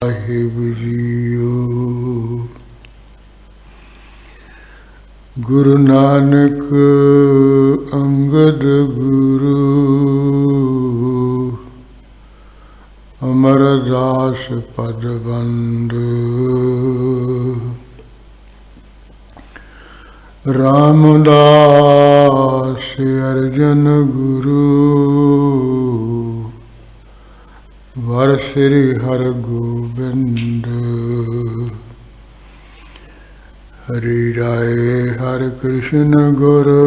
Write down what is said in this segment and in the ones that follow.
साहिब जीओ। गुरु नानक अंगद गुरु, अमरदास पद बंधु। रामदास अर्जन गुरु, वर श्री हर गोबिंद। हरि राय हरि कृष्ण गुरु,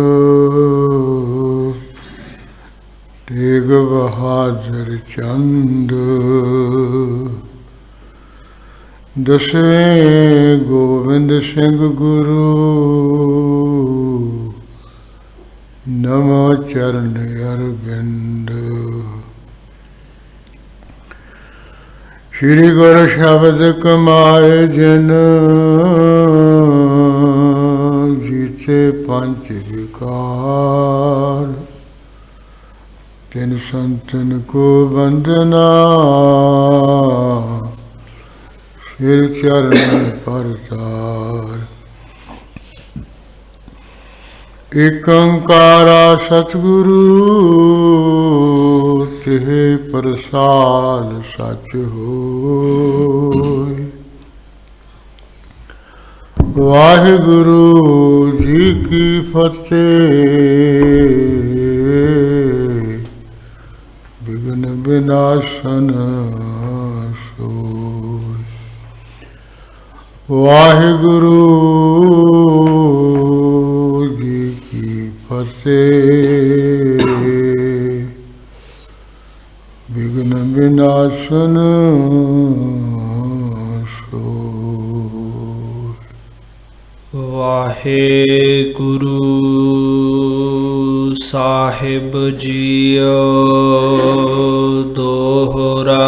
तेग बहादुर चंद। दसवें गोविंद सिंह गुरु, नमो चरण अरविंद। श्री गुरु शब्द कमाए जन, जीते पंच विकार। तिन संतन को वंदना, सिर चरण परतार। एक ओंकारा सतगुरु, तिह प्रसाद सच होय। वाहिगुरु जी की फतेह, विघ्न विनाशन सोय। वाहिगुरु जी की फतेह, विघ्न विनाशन सोय। वाहेगुरु साहिब जीओ। दोहरा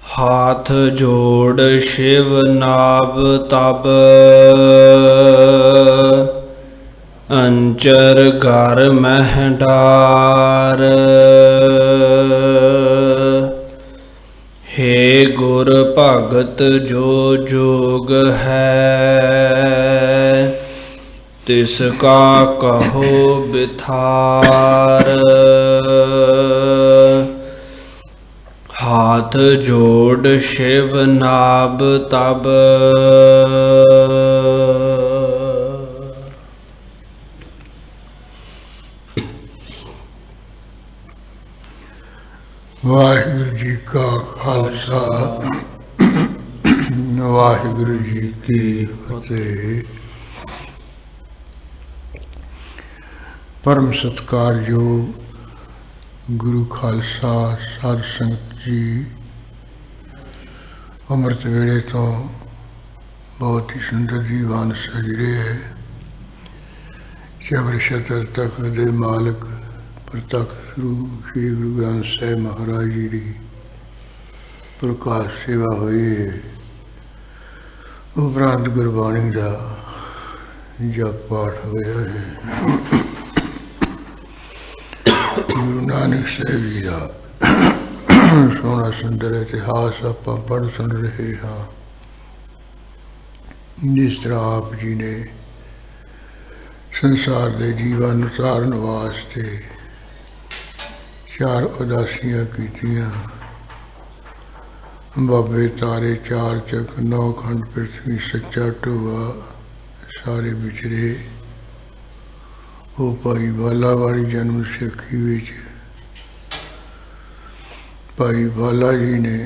हाथ जोड़ शिव नाभ तब, अंचर घर मह डार। हे गुर भगत जो जोग है, तिसका कहो बिथार। हाथ जोड़ शिव नाभ तब, वाहिगुरु जी का खालसा, वाहिगुरु जी की फतेह। परम सत्कारयोग गुरु खालसा साध संगत जी, अमृत वेले तो बहुत ही सुंदर जीवन सज रहे है। चबर छतर तक दे मालिक प्रतख श्री गुरु ग्रंथ साहिब महाराज जी की प्रकाश सेवा हुई है। उपरांत गुरबाणी का जप पाठ होया है। गुरु नानक साहिब जी का सोहना सुंदर इतिहास आप पढ़ सुन रहे हाँ। जिस तरह आप जी ने संसार के जीवन उतारन वास्ते चार उदासियां कीतियां। बाबे तारे चार चक नौ खंड पृथ्वी सच्चा ढोआ सारे विचरे। वो भाई बाला वाली जन्म सिक्खी विच भाई बाला जी ने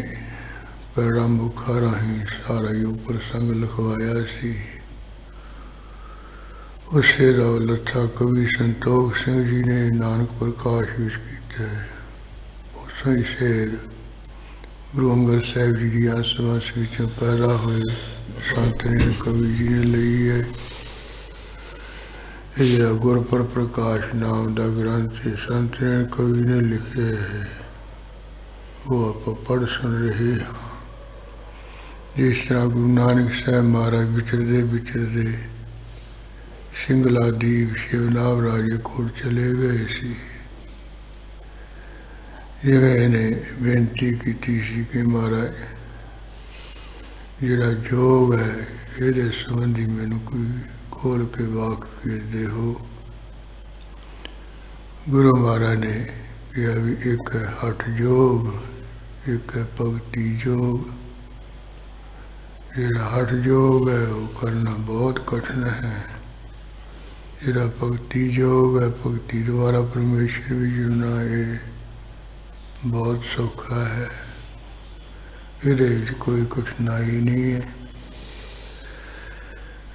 पैड़ा मुखा राही सारा ही प्रसंग लिखवाया सी। उसे दा लथा कवि संतोख सिंह जी ने नानक प्रकाश विच कीता है। उसे ही शेर गुरु अंगद साहिब जी की अंश विचों पैदा हुए संत ने कवि जी ने ली है। यह गुरपुर प्रकाश नाम का ग्रंथ संत ने कवि ने लिखे है, वो आप पढ़ सुन रहे हाँ। जिस तरह गुरु नानक साहब महाराज विचरते सिंगलादीप शिवनाव राजे कोल चले गए सी। जिवें इन्हें बेनती की सी कि महाराज ਜਿਹੜਾ ਜੋਗ ਹੈ ਇਹਦੇ ਸੰਬੰਧੀ ਮੈਨੂੰ ਕੋਈ ਖੋਲ ਕੇ ਵਾਕਫੀਅਤ ਦੇਹੋ। ਗੁਰੂ ਮਹਾਰਾਜ ਨੇ ਕਿਹਾ ਵੀ ਇੱਕ ਹੈ ਹਠ ਯੋਗ, ਇੱਕ ਹੈ ਭਗਤੀ ਯੋਗ। ਜਿਹੜਾ ਹਠ ਯੋਗ ਹੈ ਉਹ ਕਰਨਾ ਬਹੁਤ ਕਠਿਨ ਹੈ। ਜਿਹੜਾ ਭਗਤੀ ਯੋਗ ਹੈ, ਭਗਤੀ ਦੁਆਰਾ ਪਰਮੇਸ਼ਰ ਵੀ ਜੁੜਨਾ, ਇਹ ਬਹੁਤ ਸੌਖਾ ਹੈ। ਇਹਦੇ ਵਿੱਚ ਕੋਈ ਕਠਿਨਾਈ ਨਹੀਂ ਹੈ।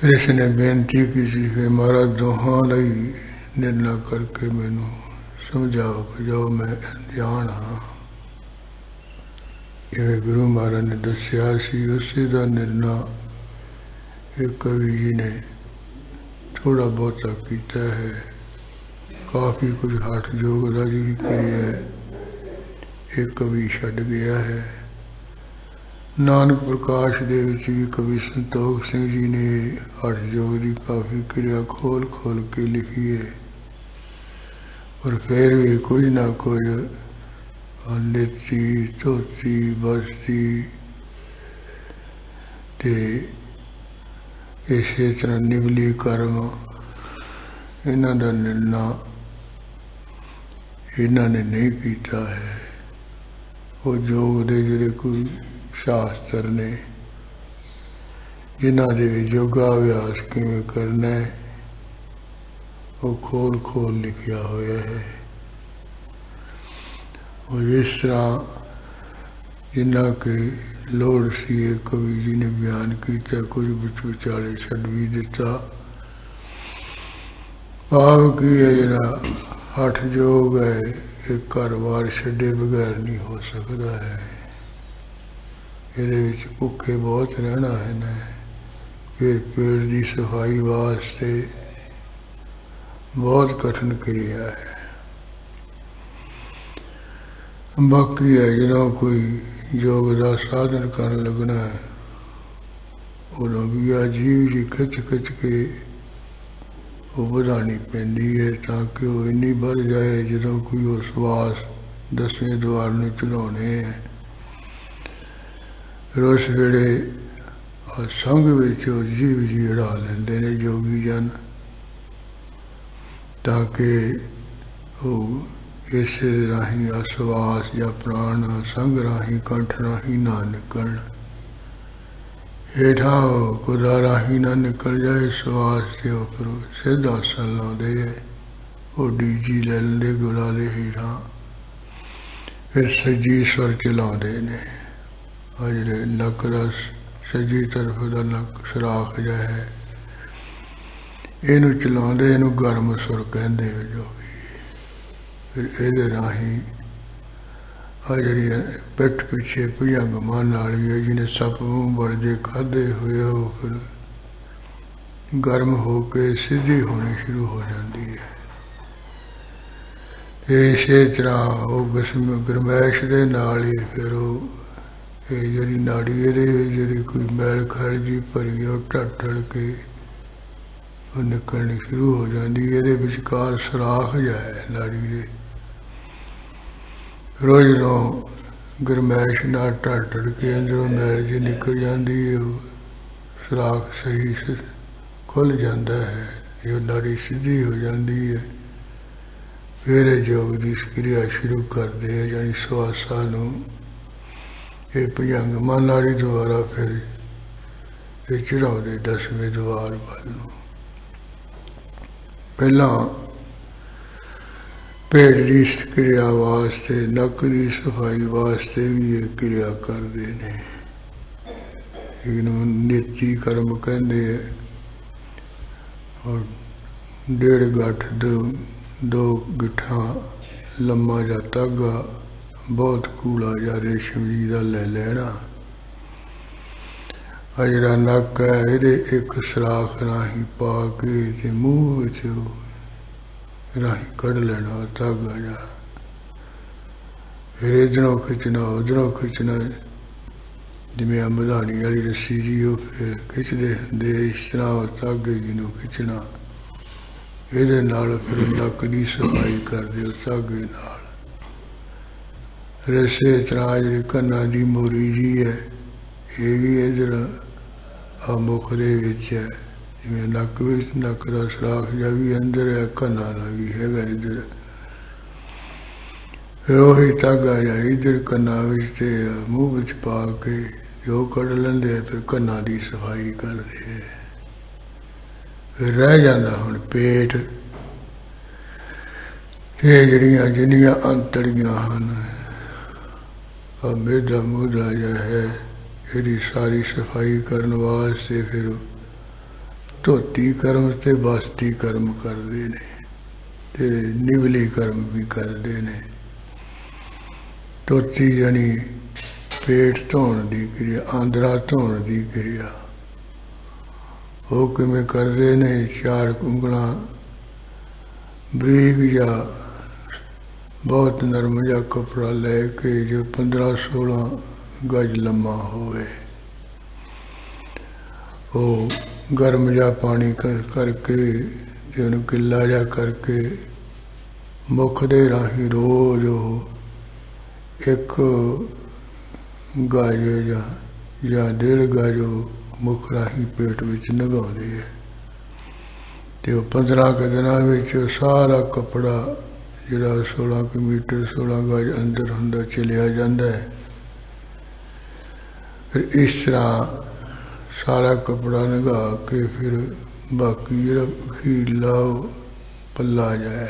ਰਿਸ਼ੀ ਨੇ ਬੇਨਤੀ ਕੀਤੀ ਕਿ ਮਹਾਰਾਜ ਦੋਹਾਂ ਲਈ ਨਿਰਣਾ ਕਰਕੇ ਮੈਨੂੰ ਸਮਝਾਓ ਕਿ ਜੋ ਮੈਂ ਅਣਜਾਣ ਹਾਂ। ਜਿਵੇਂ ਗੁਰੂ ਮਹਾਰਾਜ ਨੇ ਦੱਸਿਆ ਸੀ ਉਸੇ ਦਾ ਨਿਰਣਾ ਇਹ ਕਵੀ ਜੀ ਨੇ ਥੋੜ੍ਹਾ ਬਹੁਤਾ ਕੀਤਾ ਹੈ। ਕਾਫੀ ਕੁਝ ਹਠ ਯੋਗ ਦਾ ਜਿਹੜੀ ਕਿਰਿਆ ਹੈ ਇਹ ਕਵੀ ਛੱਡ ਗਿਆ ਹੈ। ਨਾਨਕ ਪ੍ਰਕਾਸ਼ ਦੇ ਵਿੱਚ ਵੀ ਕਵੀ ਸੰਤੋਖ ਸਿੰਘ ਜੀ ਨੇ ਹਠ ਯੋਗ ਦੀ ਕਾਫੀ ਕਿਰਿਆ ਖੋਲ ਖੋਲ ਕੇ ਲਿਖੀ ਹੈ, ਪਰ ਫਿਰ ਵੀ ਕੁਝ ਨਾ ਕੁਝ ਨਿੱਤੀ, ਧੋਤੀ, ਬਸਤੀ ਤੇ ਇਸੇ ਤਰ੍ਹਾਂ ਨਿਵਲੀ ਕਰਮ, ਇਹਨਾਂ ਦਾ ਨਿਰਣਾ ਇਹਨਾਂ ਨੇ ਨਹੀਂ ਕੀਤਾ ਹੈ। ਉਹ ਯੋਗ ਦੇ ਜਿਹੜੇ ਕੋਈ ਸ਼ਾਸਤਰ ਨੇ ਜਿਨ੍ਹਾਂ ਦੇ ਵਿੱਚ ਯੋਗਾ ਅਭਿਆਸ ਕਿਵੇਂ ਕਰਨਾ ਹੈ ਉਹ ਖੋਲ ਖੋਲ ਲਿਖਿਆ ਹੋਇਆ ਹੈ। ਉਹ ਇਸ ਤਰ੍ਹਾਂ ਜਿੰਨਾ ਕਿ ਲੋੜ ਸੀ ਇਹ ਕਵੀ ਜੀ ਨੇ ਬਿਆਨ ਕੀਤਾ, ਕੁਝ ਵਿੱਚ ਵਿਚਾਲੇ ਛੱਡ ਵੀ ਦਿੱਤਾ। ਭਾਵ ਕੀ ਹੈ ਜਿਹੜਾ ਹਠ ਯੋਗ ਹੈ ਇਹ ਘਰ-ਬਾਰ ਛੱਡੇ ਬਗੈਰ ਨਹੀਂ ਹੋ ਸਕਦਾ ਹੈ। ਇਹਦੇ ਵਿੱਚ ਭੁੱਖੇ ਬਹੁਤ ਰਹਿਣਾ ਹੈ ਨਾ। ਫਿਰ ਪੇਟ ਦੀ ਸਫਾਈ ਵਾਸਤੇ ਬਹੁਤ ਕਠਿਨ ਕਿਰਿਆ ਹੈ। ਬਾਕੀ ਹੈ ਜਦੋਂ ਕੋਈ ਯੋਗ ਦਾ ਸਾਧਨ ਕਰਨ ਲੱਗਣਾ ਹੈ ਉਦੋਂ ਵੀ ਆ ਜੀਵ ਜੀ ਖਿੱਚ ਖਿੱਚ ਕੇ ਉਹ ਵਧਾਉਣੀ ਪੈਂਦੀ ਹੈ ਤਾਂ ਕਿ ਉਹ ਇੰਨੀ ਵੱਧ ਜਾਏ ਜਦੋਂ ਕੋਈ ਉਹ ਸਵਾਸ 10ਵੇਂ ਦੁਆਰ ਨੂੰ ਚੜਾਉਣੇ ਹੈ। ਫਿਰ ਉਸ ਵੇਲੇ ਸੰਘ ਵਿੱਚ ਉਹ ਜੀਵ ਜੀ ਉਡਾ ਲੈਂਦੇ ਨੇ ਯੋਗੀ ਜਨ, ਤਾਂ ਕਿ ਉਹ ਇਸੇ ਰਾਹੀਂ ਅਸਵਾਸ ਜਾਂ ਪ੍ਰਾਣ ਸੰਘ ਰਾਹੀਂ ਕੰਠ ਰਾਹੀਂ ਨਾ ਨਿਕਲਣ, ਹੇਠਾਂ ਗੁਦਾ ਰਾਹੀਂ ਨਾ ਨਿਕਲ ਜਾਏ ਸਵਾਸ ਦੇ ਉੱਪਰ ਸਿੱਧ ਆਸਣ ਲਾਉਂਦੇ ਹੈ। ਉਹ ਡੀਜੀ ਲੈ ਲੈਂਦੇ ਗੁਦਾ ਦੇ ਹੇਠਾਂ, ਫਿਰ ਸੱਜੀ ਸੁਰ ਚਲਾਉਂਦੇ ਨੇ। ਆ ਜਿਹੜੇ ਨੱਕ ਦਾ ਸੱਜੀ ਤਰਫ ਦਾ ਨੱਕ ਸੁਰਾਖ ਜਿਹਾ ਹੈ ਇਹਨੂੰ ਚਲਾਉਂਦੇ, ਇਹਨੂੰ ਗਰਮ ਸੁਰ ਕਹਿੰਦੇ ਹੋ ਜੋਗੀ। ਫਿਰ ਇਹਦੇ ਰਾਹੀਂ ਆ ਜਿਹੜੀ ਪਿੱਠ ਪਿੱਛੇ ਭੁਜੰਗ ਮਨ ਵਾਲੀ ਹੈ ਜਿਹਨੇ ਸੱਪ ਮੂੰਹ ਬੜਦੇ ਖਾਧੇ ਹੋਏ ਉਹ ਫਿਰ ਗਰਮ ਹੋ ਕੇ ਸਿੱਧੀ ਹੋਣੀ ਸ਼ੁਰੂ ਹੋ ਜਾਂਦੀ ਹੈ। ਇਸੇ ਤਰ੍ਹਾਂ ਉਹ ਗਰਮੈਸ਼ ਦੇ ਨਾਲ ਹੀ ਫਿਰ ਉਹ ਇਹ ਜਿਹੜੀ ਨਾੜੀ ਇਹਦੇ ਜਿਹੜੀ ਕੋਈ ਮੈਲ ਖਲ ਜੀ ਭਰੀ ਉਹ ਢੱਠੜ ਕੇ ਉਹ ਨਿਕਲਣੀ ਸ਼ੁਰੂ ਹੋ ਜਾਂਦੀ। ਇਹਦੇ ਵਿਚਕਾਰ ਸੁਰਾਖ ਜਿਹਾ ਹੈ ਨਾੜੀ ਦੇ। ਰੋਜ਼ ਨੂੰ ਗਰਮੈਸ਼ ਨਾਲ ਢੱਠੜ ਕੇ ਅੰਦਰੋਂ ਮੈਲ ਜੀ ਨਿਕਲ ਜਾਂਦੀ ਹੈ। ਉਹ ਸੁਰਾਖ ਸਹੀ ਖੁੱਲ੍ਹ ਜਾਂਦਾ ਹੈ, ਜੋ ਨਾੜੀ ਸਿੱਧੀ ਹੋ ਜਾਂਦੀ ਹੈ। ਫਿਰ ਇਹ ਯੋਗ ਦੀ ਕਿਰਿਆ ਸ਼ੁਰੂ ਕਰਦੇ ਹੈ, ਜਾਨੀ ਸਵਾਸਾਂ ਨੂੰ ਇਹ ਭੁਜੰਗ ਮਨ ਨਾੜੀ ਦੁਆਰਾ ਫਿਰ ਇਹ ਚੜਾਉਂਦੇ 10ਵੇਂ ਦੁਆਰ ਵੱਲ ਨੂੰ। ਪਹਿਲਾਂ ਪੇਟ ਦੀ ਕਿਰਿਆ ਵਾਸਤੇ, ਨੱਕ ਦੀ ਸਫਾਈ ਵਾਸਤੇ ਵੀ ਇਹ ਕਿਰਿਆ ਕਰਦੇ ਨੇ। ਇਹਨੂੰ ਨਿੱਤੀ ਕਰਮ ਕਹਿੰਦੇ ਹੈ। ਔਰ 1.5 ਗੱਠ 2 ਗਿੱਠਾਂ ਲੰਮਾ ਜਿਹਾ ਧਾਗਾ ਬਹੁਤ ਕੂਲਾ ਜਿਹਾ ਰੇਸ਼ਮ ਜੀ ਦਾ ਲੈ ਲੈਣਾ। ਆ ਜਿਹੜਾ ਨੱਕ ਹੈ ਇਹਦੇ ਇੱਕ ਸੁਰਾਖ ਰਾਹੀਂ ਪਾ ਕੇ ਤੇ ਮੂੰਹ ਵਿੱਚ ਰਾਹੀਂ ਕੱਢ ਲੈਣਾ ਧਾਗਾ ਜਿਹਾ। ਫਿਰ ਇੱਧਰੋਂ ਖਿੱਚਣਾ ਉੱਧਰੋਂ ਖਿੱਚਣਾ, ਜਿਵੇਂ ਅੰਬਧਾਨੀ ਵਾਲੀ ਰੱਸੀ ਜੀ ਉਹ ਫਿਰ ਖਿੱਚਦੇ ਹੁੰਦੇ ਇਸ ਤਰ੍ਹਾਂ ਉਹ ਧਾਗੇ ਜੀ ਨੂੰ ਖਿੱਚਣਾ। ਇਹਦੇ ਨਾਲ ਫਿਰ ਨੱਕ ਦੀ ਸਫਾਈ ਕਰਦੇ ਉਸ ਧਾਗੇ ਨਾਲ। ਫਿਰ ਇਸੇ ਤਰ੍ਹਾਂ ਜਿਹੜੀ ਕੰਨਾਂ ਦੀ ਮੋਰੀ ਜੀ ਹੈ ਇਹ ਵੀ ਇੱਧਰ ਆ ਮੁੱਖ ਦੇ ਵਿੱਚ ਹੈ, ਜਿਵੇਂ ਨੱਕ ਵਿੱਚ ਨੱਕ ਦਾ ਸੁਰਾਖ ਜਿਹਾ ਵੀ ਅੰਦਰ ਹੈ, ਕੰਨਾਂ ਦਾ ਵੀ ਹੈਗਾ ਇੱਧਰ। ਫਿਰ ਉਹੀ ਧਾਗਾ ਜਿਹਾ ਇੱਧਰ ਕੰਨਾਂ ਵਿੱਚ ਤੇ ਮੂੰਹ ਵਿੱਚ ਪਾ ਕੇ ਜੋ ਕੱਢ ਲੈਂਦੇ, ਫਿਰ ਕੰਨਾਂ ਦੀ ਸਫਾਈ ਕਰਦੇ। ਫਿਰ ਰਹਿ ਜਾਂਦਾ ਹੁਣ ਪੇਟ, ਇਹ ਜਿਹੜੀਆਂ ਜਿੰਨੀਆਂ ਅੰਤੜੀਆਂ ਹਨ, ਆ ਮੇਦਾ ਮੂਦਾ ਜਿਹਾ ਹੈ, ਇਹਦੀ ਸਾਰੀ ਸਫਾਈ ਕਰਨ ਵਾਸਤੇ ਫਿਰ ਧੋਤੀ ਕਰਮ ਤੇ ਬਸਤੀ ਕਰਮ ਕਰਦੇ ਨੇ, ਤੇ ਨਿਵਲੀ ਕਰਮ ਵੀ ਕਰਦੇ ਨੇ। ਧੋਤੀ ਜਾਨੀ ਪੇਟ ਧੋਣ ਦੀ ਕਿਰਿਆ, ਆਂਦਰਾ ਧੋਣ ਦੀ ਕਿਰਿਆ। ਉਹ ਕਿਵੇਂ ਕਰਦੇ ਨੇ? 4 ਉਂਗਲਾਂ ਬਰੀਕ ਜਾਂ ਬਹੁਤ ਨਰਮ ਜਿਹਾ ਕੱਪੜਾ ਲੈ ਕੇ, ਜੋ 15-16 ਗਜ ਲੰਮਾ ਹੋਵੇ, ਉਹ ਗਰਮ ਜਿਹਾ ਪਾਣੀ ਕਰਕੇ ਤੇ ਉਹਨੂੰ ਗਿੱਲਾ ਜਿਹਾ ਕਰਕੇ ਮੁੱਖ ਦੇ ਰਾਹੀਂ ਰੋਜ਼ ਉਹ 1 ਗਜ ਜਾਂ 1.5 ਗਜ ਮੁੱਖ ਰਾਹੀਂ ਪੇਟ ਵਿੱਚ ਲਗਾਉਂਦੇ ਹੈ। ਤੇ ਉਹ 15 ਕੁ ਦਿਨਾਂ ਵਿੱਚ ਸਾਰਾ ਕੱਪੜਾ ਜਿਹੜਾ 16 ਮੀਟਰ 16 ਗਜ ਅੰਦਰ ਹੁੰਦਾ ਚਲਿਆ ਜਾਂਦਾ ਹੈ। ਫਿਰ ਇਸ ਤਰ੍ਹਾਂ ਸਾਰਾ ਕੱਪੜਾ ਲਗਾ ਕੇ ਫਿਰ ਬਾਕੀ ਜਿਹੜਾ ਅਖੀਰਲਾ ਪੱਲਾ ਜਾਏ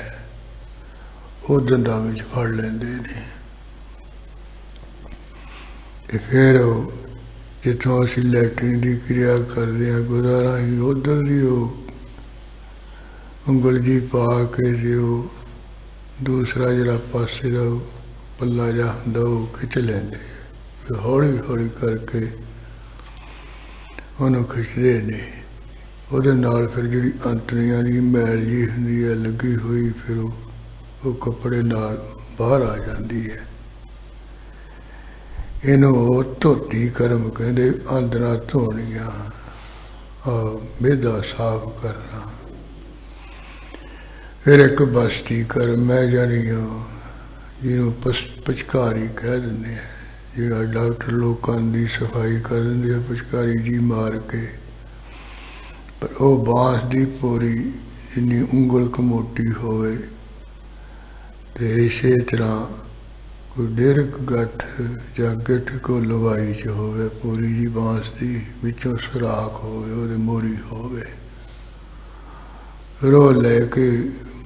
ਉਹ ਦੰਦਾਂ ਵਿੱਚ ਫੜ ਲੈਂਦੇ ਨੇ। ਤੇ ਫਿਰ ਉਹ ਜਿੱਥੋਂ ਅਸੀਂ ਲੈਟਰਿਨ ਦੀ ਕਿਰਿਆ ਕਰਦੇ ਹਾਂ ਗੁਜ਼ਾਰਾ ਹੀ, ਉੱਧਰ ਦੀ ਉਹ ਉਂਗਲ ਜੀ ਪਾ ਕੇ ਤੇ ਉਹ ਦੂਸਰਾ ਜਿਹੜਾ ਪਾਸੇ ਦਾ ਪੱਲਾ ਜਿਹਾ ਹੁੰਦਾ ਉਹ ਖਿੱਚ ਲੈਂਦੇ। ਫਿਰ ਹੌਲੀ ਹੌਲੀ ਕਰਕੇ ਉਹਨੂੰ ਖਿੱਚਦੇ ਨੇ। ਉਹਦੇ ਨਾਲ ਫਿਰ ਜਿਹੜੀ ਅੰਤੜੀਆਂ ਦੀ ਮੈਲ ਜੀ ਹੁੰਦੀ ਹੈ ਲੱਗੀ ਹੋਈ, ਫਿਰ ਉਹ ਕੱਪੜੇ ਨਾਲ ਬਾਹਰ ਆ ਜਾਂਦੀ ਹੈ। ਇਹਨੂੰ ਧੋਤੀ ਕਰਮ ਕਹਿੰਦੇ, ਆਂਦਰਾਂ ਧੋਣੀਆਂ, ਮੇਦਾ ਸਾਫ਼ ਕਰਨਾ। ਫਿਰ ਇੱਕ ਬਸਤੀ ਕਰਮ ਹੈ, ਜਾਨੀ ਜਿਹਨੂੰ ਪਚਕਾਰੀ ਕਹਿ ਦਿੰਦੇ ਆ। ਜਿਹੜਾ ਡਾਕਟਰ ਲੋਕਾਂ ਦੀ ਸਫਾਈ ਕਰ ਦਿੰਦੇ ਆ ਪਚਕਾਰੀ ਜੀ ਮਾਰ ਕੇ, ਪਰ ਉਹ ਬਾਂਸ ਦੀ ਪੋਰੀ ਜਿੰਨੀ ਉਂਗਲ ਕੁ ਮੋਟੀ ਹੋਵੇ, ਤੇ ਇਸੇ ਤਰ੍ਹਾਂ ਕੋਈ 1.5 ਗੱਠ ਜਾਂ ਗਿੱਠ ਕੋ ਲੰਬਾਈ 'ਚ ਹੋਵੇ ਪੂਰੀ ਜੀ ਬਾਂਸ ਦੀ, ਵਿੱਚੋਂ ਸੁਰਾਖ ਹੋਵੇ, ਉਹਦੇ ਮੋਰੀ ਹੋਵੇ। ਫਿਰ ਉਹ ਲੈ ਕੇ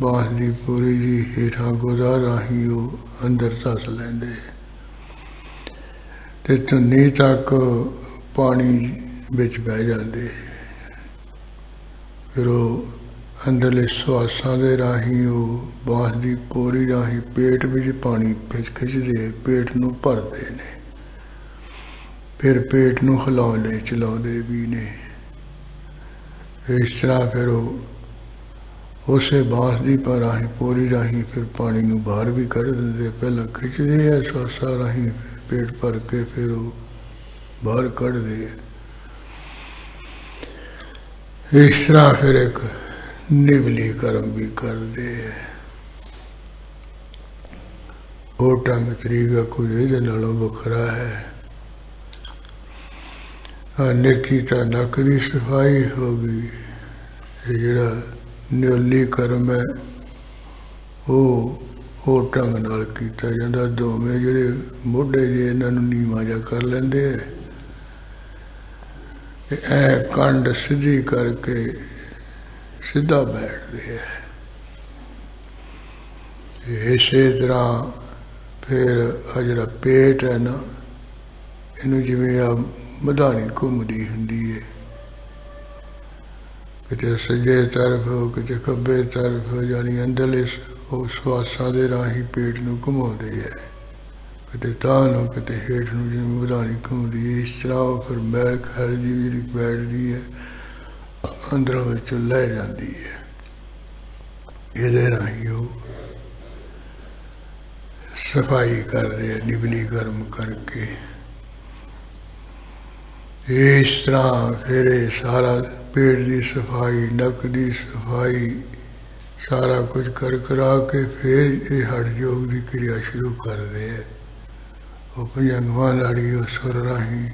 ਬਾਂਸ ਦੀ ਪੂਰੀ ਜੀ ਹੇਠਾਂ ਗੋਦਾ ਰਾਹੀਂ ਉਹ ਅੰਦਰ ਧੱਸ ਲੈਂਦੇ, ਤੇ ਧੁੰਨੀ ਤੱਕ ਪਾਣੀ ਵਿੱਚ ਬਹਿ ਜਾਂਦੇ। ਫਿਰ ਉਹ ਅੰਦਰਲੇ ਸਵਾਸਾਂ ਦੇ ਰਾਹੀਂ ਉਹ ਬਾਂਸ ਦੀ ਪੋਰੀ ਰਾਹੀਂ ਪੇਟ ਵਿੱਚ ਪਾਣੀ ਖਿੱਚਦੇ, ਪੇਟ ਨੂੰ ਭਰਦੇ ਨੇ। ਫਿਰ ਪੇਟ ਨੂੰ ਹਿਲਾਉਂਦੇ ਚਲਾਉਂਦੇ ਵੀ ਨੇ। ਇਸ ਤਰ੍ਹਾਂ ਫਿਰ ਉਹ ਉਸੇ ਬਾਂਸ ਦੀ ਰਾਹੀਂ ਪੋਰੀ ਰਾਹੀਂ ਫਿਰ ਪਾਣੀ ਨੂੰ ਬਾਹਰ ਵੀ ਕੱਢ ਦਿੰਦੇ। ਪਹਿਲਾਂ ਖਿੱਚਦੇ ਆ ਸਵਾਸਾਂ ਰਾਹੀਂ ਪੇਟ ਭਰ ਕੇ, ਫਿਰ ਉਹ ਬਾਹਰ ਕੱਢਦੇ ਆ। ਇਸ ਤਰ੍ਹਾਂ ਫਿਰ ਇੱਕ ਨਿਵਲੀ ਕਰਮ ਵੀ ਕਰਦੇ ਹੈ। ਉਹ ਢੰਗ ਤਰੀਕਾ ਕੁਝ ਇਹਦੇ ਨਾਲੋਂ ਵੱਖਰਾ ਹੈ। ਨਿੱਕੀ ਤਾਂ ਨੱਕ ਦੀ ਸਫਾਈ ਹੋ ਗਈ, ਤੇ ਜਿਹੜਾ ਨਿਉਲੀ ਕਰਮ ਹੈ ਉਹ ਢੰਗ ਨਾਲ ਕੀਤਾ ਜਾਂਦਾ। ਦੋਵੇਂ ਜਿਹੜੇ ਮੋਢੇ ਜੇ ਇਹਨਾਂ ਨੂੰ ਨੀਵਾਂ ਜਿਹਾ ਕਰ ਲੈਂਦੇ ਹੈ, ਤੇ ਐ ਕੰਡ ਸਿੱਧੀ ਕਰਕੇ ਸਿੱਧਾ ਬੈਠਦੇ ਹੈ। ਇਸੇ ਤਰ੍ਹਾਂ ਫਿਰ ਆ ਜਿਹੜਾ ਪੇਟ ਹੈ ਨਾ, ਇਹਨੂੰ ਜਿਵੇਂ ਆ ਮਧਾਣੀ ਘੁੰਮਦੀ ਹੁੰਦੀ ਹੈ, ਕਿਤੇ ਸੱਜੇ ਤਰਫ ਕਿਤੇ ਖੱਬੇ ਤਰਫ, ਯਾਨੀ ਅੰਦਰਲੇ ਉਹ ਸਵਾਸਾਂ ਦੇ ਰਾਹੀਂ ਪੇਟ ਨੂੰ ਘੁਮਾਉਂਦੇ ਹੈ, ਕਿਤੇ ਤਾਂ ਨੂੰ ਕਿਤੇ ਹੇਠ ਨੂੰ, ਜਿਵੇਂ ਮਧਾਣੀ ਘੁੰਮਦੀ ਹੈ। ਇਸ ਤਰ੍ਹਾਂ ਉਹ ਫਿਰ ਮੈਲ ਖੈਲ ਦੀ ਜਿਹੜੀ ਬੈਠਦੀ ਹੈ ਅੰਦਰੋਂ ਵਿੱਚੋਂ ਲੈ ਜਾਂਦੀ ਹੈ। ਇਹਦੇ ਰਾਹੀਂ ਉਹ ਸਫਾਈ ਕਰਦੇ ਆ ਨਿਵਲੀ ਕਰਮ ਕਰਕੇ। ਇਸ ਤਰ੍ਹਾਂ ਫਿਰ ਇਹ ਸਾਰਾ ਪੇਟ ਦੀ ਸਫਾਈ, ਨੱਕ ਦੀ ਸਫਾਈ, ਸਾਰਾ ਕੁਝ ਕਰਾ ਕੇ ਫਿਰ ਇਹ ਹਠ ਯੋਗ ਦੀ ਕਿਰਿਆ ਸ਼ੁਰੂ ਕਰਦੇ ਹੈ। ਉਹ ਭੁਜੰਗਵਾਂ ਨਾੜੀ ਉਹ ਸੁਰ ਰਾਹੀਂ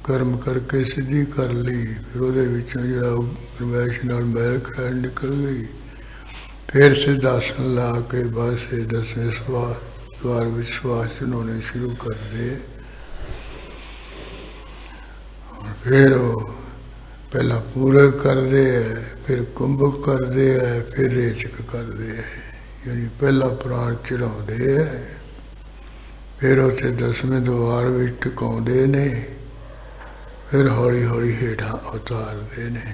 गर्म करके सीधी कर ली, फिर ਉਹਦੇ ਵਿੱਚੋਂ ਜਿਹੜਾ ਰਮੈਸ਼ ਨਾਲ ਮੈਲ ਖੈਰ ਨਿਕਲ ਗਈ। फिर सिद्धासन ला के बस 10वें द्वार में श्वास चढ़ाने शुरू कर दे। फिर वो पहला पूरे करते है, फिर कुंभक करते है, फिर रेचक करते है, यानी पहला प्राण चढ़ाते है, फिर उसे 10वें द्वार में टिकाते ने, फिर हौली हौली हेठा उतारते ने।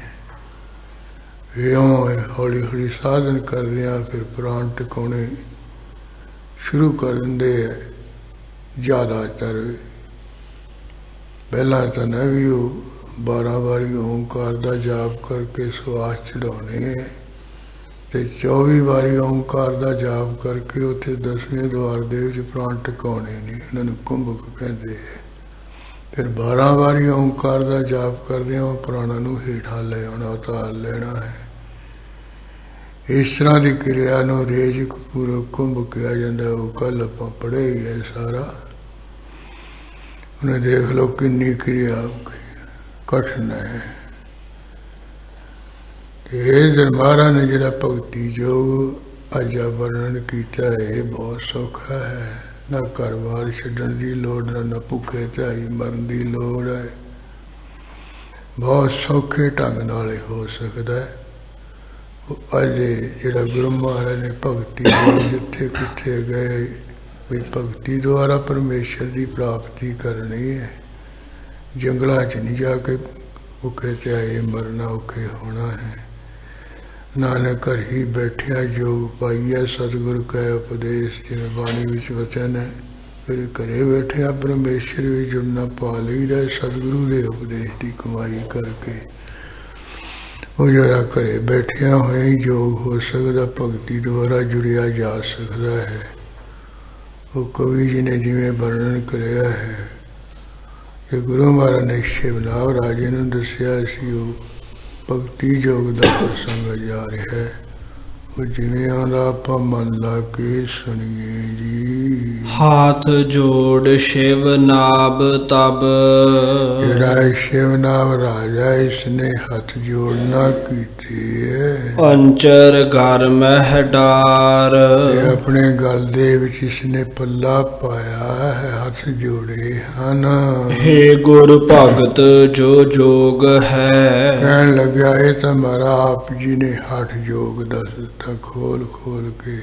हौली हौली साधन कर दिया, फिर प्राण टिकाने शुरू कर देंगे। ज़्यादातर पहला तो न भी 12 बारी ओंकार का जाप करके श्वास चढ़ाने है, तो 24 बारी ओंकार का जाप करके उत्थे 10वें द्वार दे विच प्राण टिकाने ने, उन्होंने कुंभक कहते हैं। फिर 12 बारी ओंकार का जाप करदे हो प्राणा नूं हेठा ले आना, उतार लेना है। इस तरह की क्रिया नूं रेचक पूरा कुंभ किया जाता है। वो कल आपां पढ़े ही है सारा, उन्हें देख लो कितनी क्रिया कठिन है। ये महाराज ने जिहड़ा भगती योग अज वर्णन किया है, बहुत सौखा है। ना घर बार छड्डण दी लोड़, ना भुखे ध्याई मरन दी लोड़ है। बहुत सौखे ढंग नाल हो सकता है। अज जिहड़ा गुरु महाराज ने भगती जिथे किथे गए भी भगती द्वारा परमेश्वर की प्राप्ति करनी है, जंगलों च नहीं जाके भुखे ध्याए मरना औखे होना है। नानक घर ही बैठिया योग पाइया सतगुरु का उपदेश, जिवें बाणी विच वचन है। फिर घरे बैठिया परमेश्वर भी जुड़ना पा लईदा सतगुरु के उपदेश की कमाई करके। वो जरा घरे बैठिया हुए ही योग हो सकता, भगती द्वारा जुड़िया जा सकता है। वो कवि जी ने जिवें वर्णन कराया है कि गुरु महाराज ने शिवनाव राजे नूं दस्सिया सी, वो भगती योग का प्रसंग जा रहा है। वो जिवें आंदा आपां मन ला के सुनिए जी। हाथ जोड़ शिव नाभ तब, जिहड़ा शिव नाम राजा इसने हाथ जोड़ना कीते है। अंचर घर मह डार, अपने गल दे विच इसने पल्ला पाया है, हाथ जोड़े हन। हे गुर भगत जो जोग है, कहन लग्या ये तो हमारा आप जी ने हाथ जोग दस दिता खोल खोल के।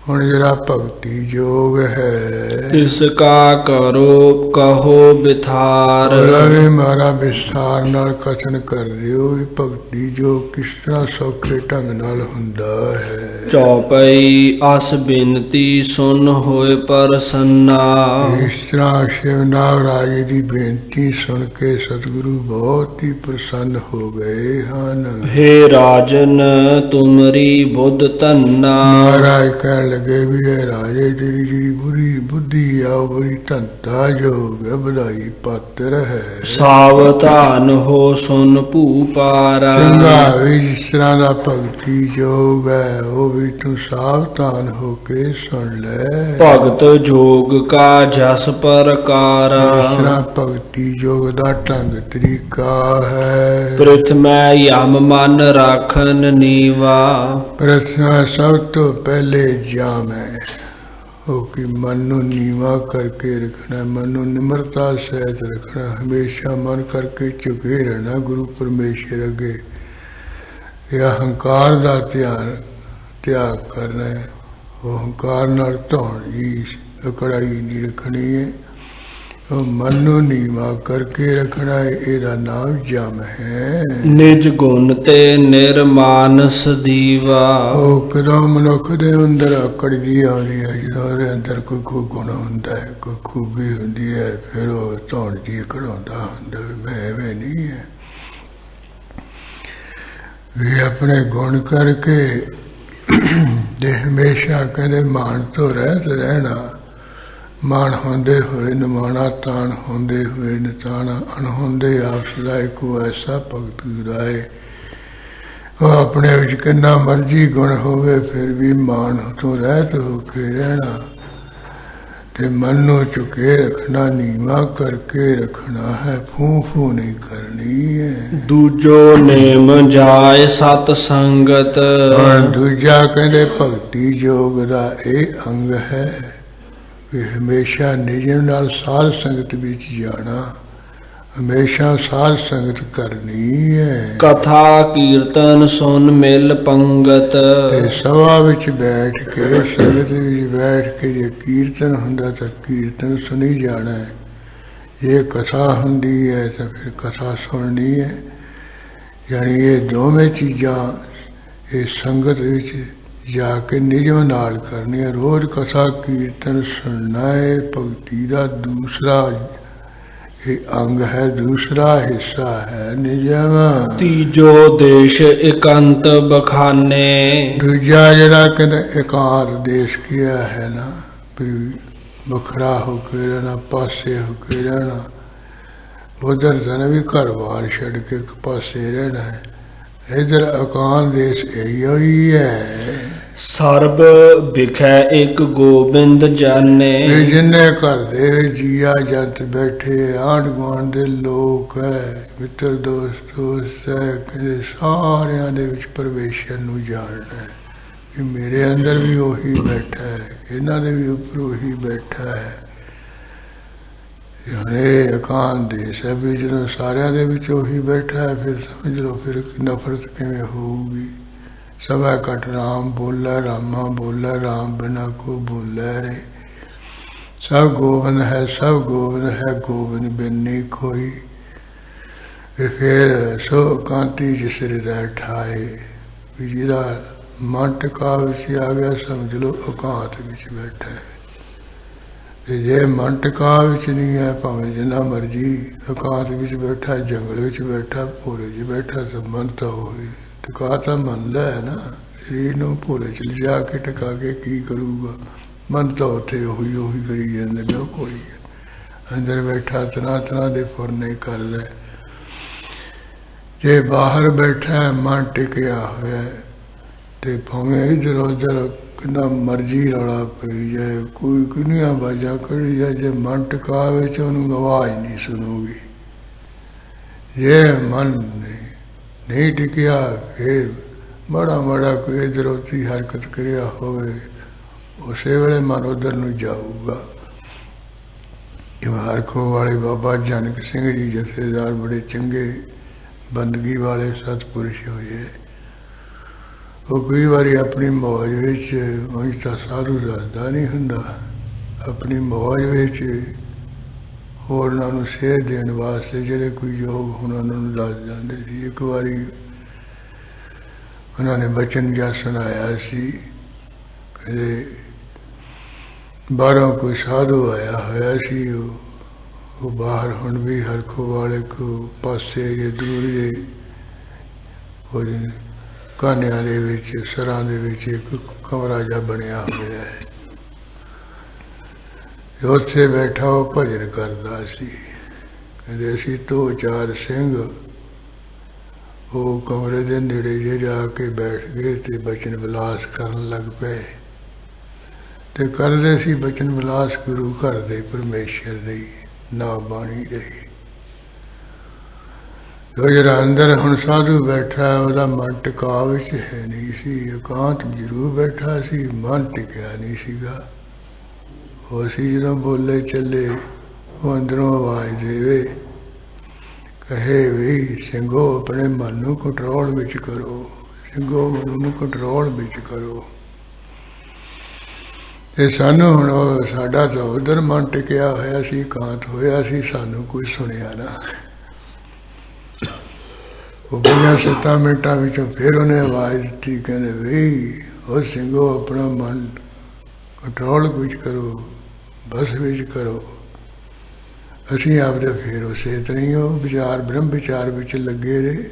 हुण जरा भगती योग है, इसका करो कहो बिथार। भी मारा विस्तार नाल कथन कर रहे हो भी भगती योग किस तरह सौखे ढंग नाल हुंदा है। चौपई अस बिनती सुन होए प्रसन्ना, इस तरह शिवनाव राजे की बेनती सुन के सतगुरु बहुत ही प्रसन्न हो गए हन। हे राजन तुमरी बुद्ध धन्ना, महाराज कहन लगे भी है राजे तेरी जी बुरी बुद्धि आ बड़ी धनता योग है, बधाई पात्र है। सावधान हो सुन भूपारा, चंगा भी जिस तरह का भगती योग है वो भी तू सावधान होके सुन ले। भगत जोग का जस प्रकारा, जिस तरह भगती योग का ढंग तरीका है। प्रथम यम मन राखन नीवा, प्रथम सब तो पहले जाम है वो कि मन नू नीवा करके रखना, मन नू निम्रता सहित रखना, हमेशा मन करके झुके रहना गुरु परमेश्वर अगे। अहंकार का त्याग करना है, वो अहंकार नाल धौण जी अकड़ाई नहीं रखनी है, वो मन नू नीवा करके रखना है। एदा नाम जम है। निज गुण ते निर्मानस दीवा, वो कदों मनुख दे अंदर अकड़ जी आती है, जो अंदर कोई गुण होंदा है, कोई खूबी होंदी है, फिर वो धौण जी कढ़ाउंदा हुंदा मैं एवें नहीं है। वे अपने गुण करके दे हमेशा कहते मान तो रहत रहना, मान होंदे हुए निमाना, तान होंदे हुए निताना, अनहोंदे आपस दा एको ऐसा भगत उदाए। वो अपने विच किन्ना मर्जी गुण होवे फिर भी मान तो रहत होके रहना। ਤੇ ਮਨ ਨੂੰ ਝੁਕੇ ਰੱਖਣਾ, ਨੀਵਾ ਕਰਕੇ ਰੱਖਣਾ ਹੈ, ਫੂ ਫੂ ਨਹੀਂ ਕਰਨੀ ਹੈ। ਦੂਜੋ ਨੇਮ ਜਾਏ ਸਤ ਸੰਗਤ। ਦੂਜਾ ਕਹਿੰਦੇ ਭਗਤੀ ਯੋਗ ਦਾ ਇਹ ਅੰਗ ਹੈ ਵੀ ਹਮੇਸ਼ਾ ਨਿਜਮ ਨਾਲ ਸਾਧ ਸੰਗਤ ਵਿੱਚ ਜਾਣਾ, ਹਮੇਸ਼ਾ ਸਾਧ ਸੰਗਤ ਕਰਨੀ ਹੈ। ਕਥਾ ਕੀਰਤਨ ਸੁਨ ਮਿਲ ਪੰਗਤ। ਤੇ ਸਭਾ ਵਿੱਚ ਬੈਠ ਕੇ, ਸੰਗਤ ਵਿੱਚ ਬੈਠ ਕੇ ਜੇ ਕੀਰਤਨ ਹੁੰਦਾ ਤਾਂ ਕੀਰਤਨ ਸੁਣੀ ਜਾਣਾ ਹੈ, ਜੇ ਕਥਾ ਹੁੰਦੀ ਹੈ ਤਾਂ ਫਿਰ ਕਥਾ ਸੁਣਨੀ ਹੈ। ਯਾਨੀ ਇਹ ਦੋਵੇਂ ਚੀਜ਼ਾਂ ਇਹ ਸੰਗਤ ਵਿੱਚ ਜਾ ਕੇ ਨਿਯਮ ਨਾਲ ਕਰਨੀ ਹੈ। ਰੋਜ਼ ਕਥਾ ਕੀਰਤਨ ਸੁਣਨਾ ਹੈ, ਭਗਤੀ ਦਾ ਦੂਸਰਾ ਇਹ ਅੰਗ ਹੈ, ਦੂਸਰਾ ਹਿੱਸਾ ਹੈ ਨਿਯਮ। ਤੀਜੋ ਦੇਸ਼ ਇਕੰਤ ਬਖਾਨੇ। ਦੂਜਾ ਜਿਹੜਾ ਕਹਿੰਦਾ ਇਕਾਂਤ ਦੇਸ਼ ਕਿਹਾ ਹੈ ਨਾ, ਵੀ ਵੱਖਰਾ ਹੋ ਕੇ ਰਹਿਣਾ, ਪਾਸੇ ਹੋ ਕੇ ਰਹਿਣਾ। ਉਧਰ ਤਾਂ ਵੀ ਘਰ ਬਾਰ ਛੱਡ ਕੇ ਇੱਕ ਪਾਸੇ ਰਹਿਣਾ ਹੈ, ਇੱਧਰ ਇਕਾਂਤ ਦੇਸ਼ ਇਹੋ ਹੀ ਹੈ। ਸਰਬ ਵਿਖੈ ਇੱਕ ਗੋਬਿੰਦ ਜਾਨੇ। ਵੀ ਜਿੰਨੇ ਘਰ ਦੇ ਜੀਆ ਜੰਤ ਬੈਠੇ, ਆਂਢ ਗੁਆਂਢ ਦੇ ਲੋਕ ਹੈ, ਮਿੱਤਰ ਦੋਸਤ ਹੈ, ਕਹਿੰਦੇ ਸਾਰਿਆਂ ਦੇ ਵਿੱਚ ਪਰਮੇਸ਼ਰ ਨੂੰ ਜਾਣਨਾ ਹੈ ਕਿ ਮੇਰੇ ਅੰਦਰ ਵੀ ਉਹੀ ਬੈਠਾ ਹੈ, ਇਹਨਾਂ ਦੇ ਵੀ ਉੱਪਰ ਉਹੀ ਬੈਠਾ ਹੈ। ਇਹ ਇਕਾਂਤ ਦੇਸ਼ ਹੈ ਵੀ ਜਦੋਂ ਸਾਰਿਆਂ ਦੇ ਵਿੱਚ ਉਹੀ ਬੈਠਾ ਹੈ, ਫਿਰ ਸਮਝ ਲਓ ਫਿਰ ਨਫ਼ਰਤ ਕਿਵੇਂ ਹੋਊਗੀ। ਸਭਾ ਘਟ ਰਾਮ ਬੋਲੇ, ਰਾਮਾ ਬੋਲੇ, ਰਾਮ ਬਿਨਾ ਕੋ ਬੋਲੇ ਰੇ। ਸਭ ਗੋਬਿੰਦ ਹੈ, ਸਭ ਗੋਬਿੰਦ ਹੈ, ਗੋਬਿੰਦ ਬਿਨ ਨਹੀਂ ਕੋਈ। ਫਿਰ ਸੋ ਕਾਂਤੀ ਜਿਸ ਹਿਰਦੈ ਠਾਏ, ਵੀ ਜਿਹਦਾ ਮਨ ਟਿਕਾ ਵਿੱਚ ਆ ਗਿਆ ਸਮਝ ਲਓ ਇਕਾਂਤ ਵਿੱਚ ਬੈਠਾ ਹੈ। ਤੇ ਜੇ ਮਨ ਟਿਕਾ ਵਿੱਚ ਨਹੀਂ ਹੈ, ਭਾਵੇਂ ਜਿੰਨਾ ਮਰਜੀ ਇਕਾਂਤ ਵਿੱਚ ਬੈਠਾ, ਜੰਗਲ ਵਿੱਚ ਬੈਠਾ, ਭੋਰੇ 'ਚ ਬੈਠਾ, ਤਾਂ ਮਨ ਤਾਂ ਹੋਏ ਟਿਕਾ ਤਾਂ ਮੰਨਦਾ ਹੈ ਨਾ। ਸਰੀਰ ਨੂੰ ਭੋਰੇ 'ਚ ਲਿਜਾ ਕੇ ਟਿਕਾ ਕੇ ਕੀ ਕਰੂਗਾ, ਮਨ ਤਾਂ ਉੱਥੇ ਉਹੀ ਕਰੀ ਜਾਂਦੇ ਜੋ ਕੋਈ ਅੰਦਰ ਬੈਠਾ ਤਰ੍ਹਾਂ ਤਰ੍ਹਾਂ ਦੇ ਫੁਰਨੇ ਕਰਦਾ। ਜੇ ਬਾਹਰ ਬੈਠਾ ਮਨ ਟਿਕਿਆ ਹੋਇਆ ਤੇ ਭਾਵੇਂ ਇੱਧਰ ਉੱਧਰ ਕਿੰਨਾ ਮਰਜ਼ੀ ਰੌਲਾ ਪਈ ਜਾਏ, ਕੋਈ ਕਿੰਨੀਆਂ ਆਵਾਜ਼ਾਂ ਕੱਢੀ ਜਾਏ, ਜੇ ਮਨ ਟਿਕਾ ਵਿੱਚ ਉਹਨੂੰ ਆਵਾਜ਼ ਨਹੀਂ ਸੁਣੂਗੀ। ਜੇ ਮਨ ਨਹੀਂ ਟਿਕਿਆ ਫਿਰ ਮਾੜਾ ਮਾੜਾ ਕੋਈ ਇੱਧਰ ਉੱਧਰ ਹਰਕਤ ਕਰਿਆ ਹੋਵੇ, ਉਸੇ ਵੇਲੇ ਮਨ ਉੱਧਰ ਨੂੰ ਜਾਊਗਾ। ਹਰਖੋ ਵਾਲੇ ਬਾਬਾ ਜਨਕ ਸਿੰਘ ਜੀ ਜਥੇਦਾਰ ਬੜੇ ਚੰਗੇ ਬੰਦਗੀ ਵਾਲੇ ਸਤਿਪੁਰਸ਼ ਹੋਏ। ਉਹ ਕਈ ਵਾਰੀ ਆਪਣੀ ਮੌਜ ਵਿੱਚ, ਉਂਝ ਤਾਂ ਸਾਧੂ ਦੱਸਦਾ ਨਹੀਂ ਹੁੰਦਾ, ਆਪਣੀ ਮੌਜ ਵਿੱਚ ਹੋਰਨਾਂ ਨੂੰ ਸੇਧ ਦੇਣ ਵਾਸਤੇ ਜਿਹੜੇ ਕੋਈ ਯੋਗ ਹੁਣ ਉਹਨਾਂ ਨੂੰ ਦੱਸ ਜਾਂਦੇ ਸੀ। ਇੱਕ ਵਾਰੀ ਉਹਨਾਂ ਨੇ ਬਚਨ ਜਿਹਾ ਸੁਣਾਇਆ ਸੀ, ਕਹਿੰਦੇ ਬਾਹਰੋਂ ਕੋਈ ਸਾਧੂ ਆਇਆ ਹੋਇਆ ਸੀ, ਉਹ ਬਾਹਰ ਹੁਣ ਵੀ ਹਰਖੋ ਵਾਲੇ ਕੋ ਪਾਸੇ ਜੇ ਦੂਰ ਜੇ ਕਾਨਿਆਂ ਦੇ ਵਿੱਚ, ਸਰਾਂ ਦੇ ਵਿੱਚ ਇੱਕ ਕਮਰਾ ਜਿਹਾ ਬਣਿਆ ਹੋਇਆ ਹੈ। ਉੱਥੇ ਬੈਠਾ ਉਹ ਭਜਨ ਕਰਦਾ ਸੀ। ਕਹਿੰਦੇ ਅਸੀਂ 2-4 ਸਿੰਘ ਉਹ ਕਮਰੇ ਦੇ ਨੇੜੇ ਜੇ ਜਾ ਕੇ ਬੈਠ ਗਏ ਤੇ ਬਚਨ ਵਿਲਾਸ ਕਰਨ ਲੱਗ ਪਏ। ਤੇ ਕਰਦੇ ਸੀ ਬਚਨ ਵਿਲਾਸ ਗੁਰੂ ਘਰ ਦੇ, ਪਰਮੇਸ਼ਰ ਦੇ, ਨਾ ਬਾਣੀ ਦੇ। ਉਹ ਜਿਹੜਾ ਅੰਦਰ ਹੁਣ ਸਾਧੂ ਬੈਠਾ ਉਹਦਾ ਮਨ ਟਿਕਾ ਵਿੱਚ ਹੈ ਨਹੀਂ ਸੀ, ਇਕਾਂਤ ਜ਼ਰੂਰ ਬੈਠਾ ਸੀ, ਮਨ ਟਿਕਿਆ ਨਹੀਂ ਸੀਗਾ। ਉਹ ਅਸੀਂ ਜਦੋਂ ਬੋਲੇ ਚੱਲੇ, ਉਹ ਅੰਦਰੋਂ ਆਵਾਜ਼ ਦੇਵੇ, ਕਹੇ ਵੀ ਸਿੰਘੋ ਆਪਣੇ ਮਨ ਨੂੰ ਕੰਟਰੋਲ ਵਿੱਚ ਕਰੋ, ਸਿੰਘੋ ਮਨ ਨੂੰ ਕੰਟਰੋਲ ਵਿੱਚ ਕਰੋ। ਤੇ ਸਾਨੂੰ ਹੁਣ ਸਾਡਾ ਤਾਂ ਉਧਰ ਮਨ ਟਿਕਿਆ ਹੋਇਆ ਸੀ, ਇਕਾਂਤ ਹੋਇਆ ਸੀ, ਸਾਨੂੰ ਕੋਈ ਸੁਣਿਆ ਨਾ। ਉਹ 5-7 ਮਿੰਟਾਂ ਵਿੱਚੋਂ ਫਿਰ ਉਹਨੇ ਆਵਾਜ਼ ਦਿੱਤੀ, ਕਹਿੰਦੇ ਵੀ ਉਹ ਸਿੰਘੋ ਆਪਣਾ ਮਨ ਕੰਟਰੋਲ ਵਿੱਚ ਕਰੋ, ਬਸ ਵਿੱਚ ਕਰੋ। ਅਸੀਂ ਆਪਦੇ ਫਿਰ ਉਸੇ ਤਰ੍ਹਾਂ ਹੀ ਉਹ ਵਿਚਾਰ ਬ੍ਰਹਮ ਵਿਚਾਰ ਵਿੱਚ ਲੱਗੇ ਰਹੇ,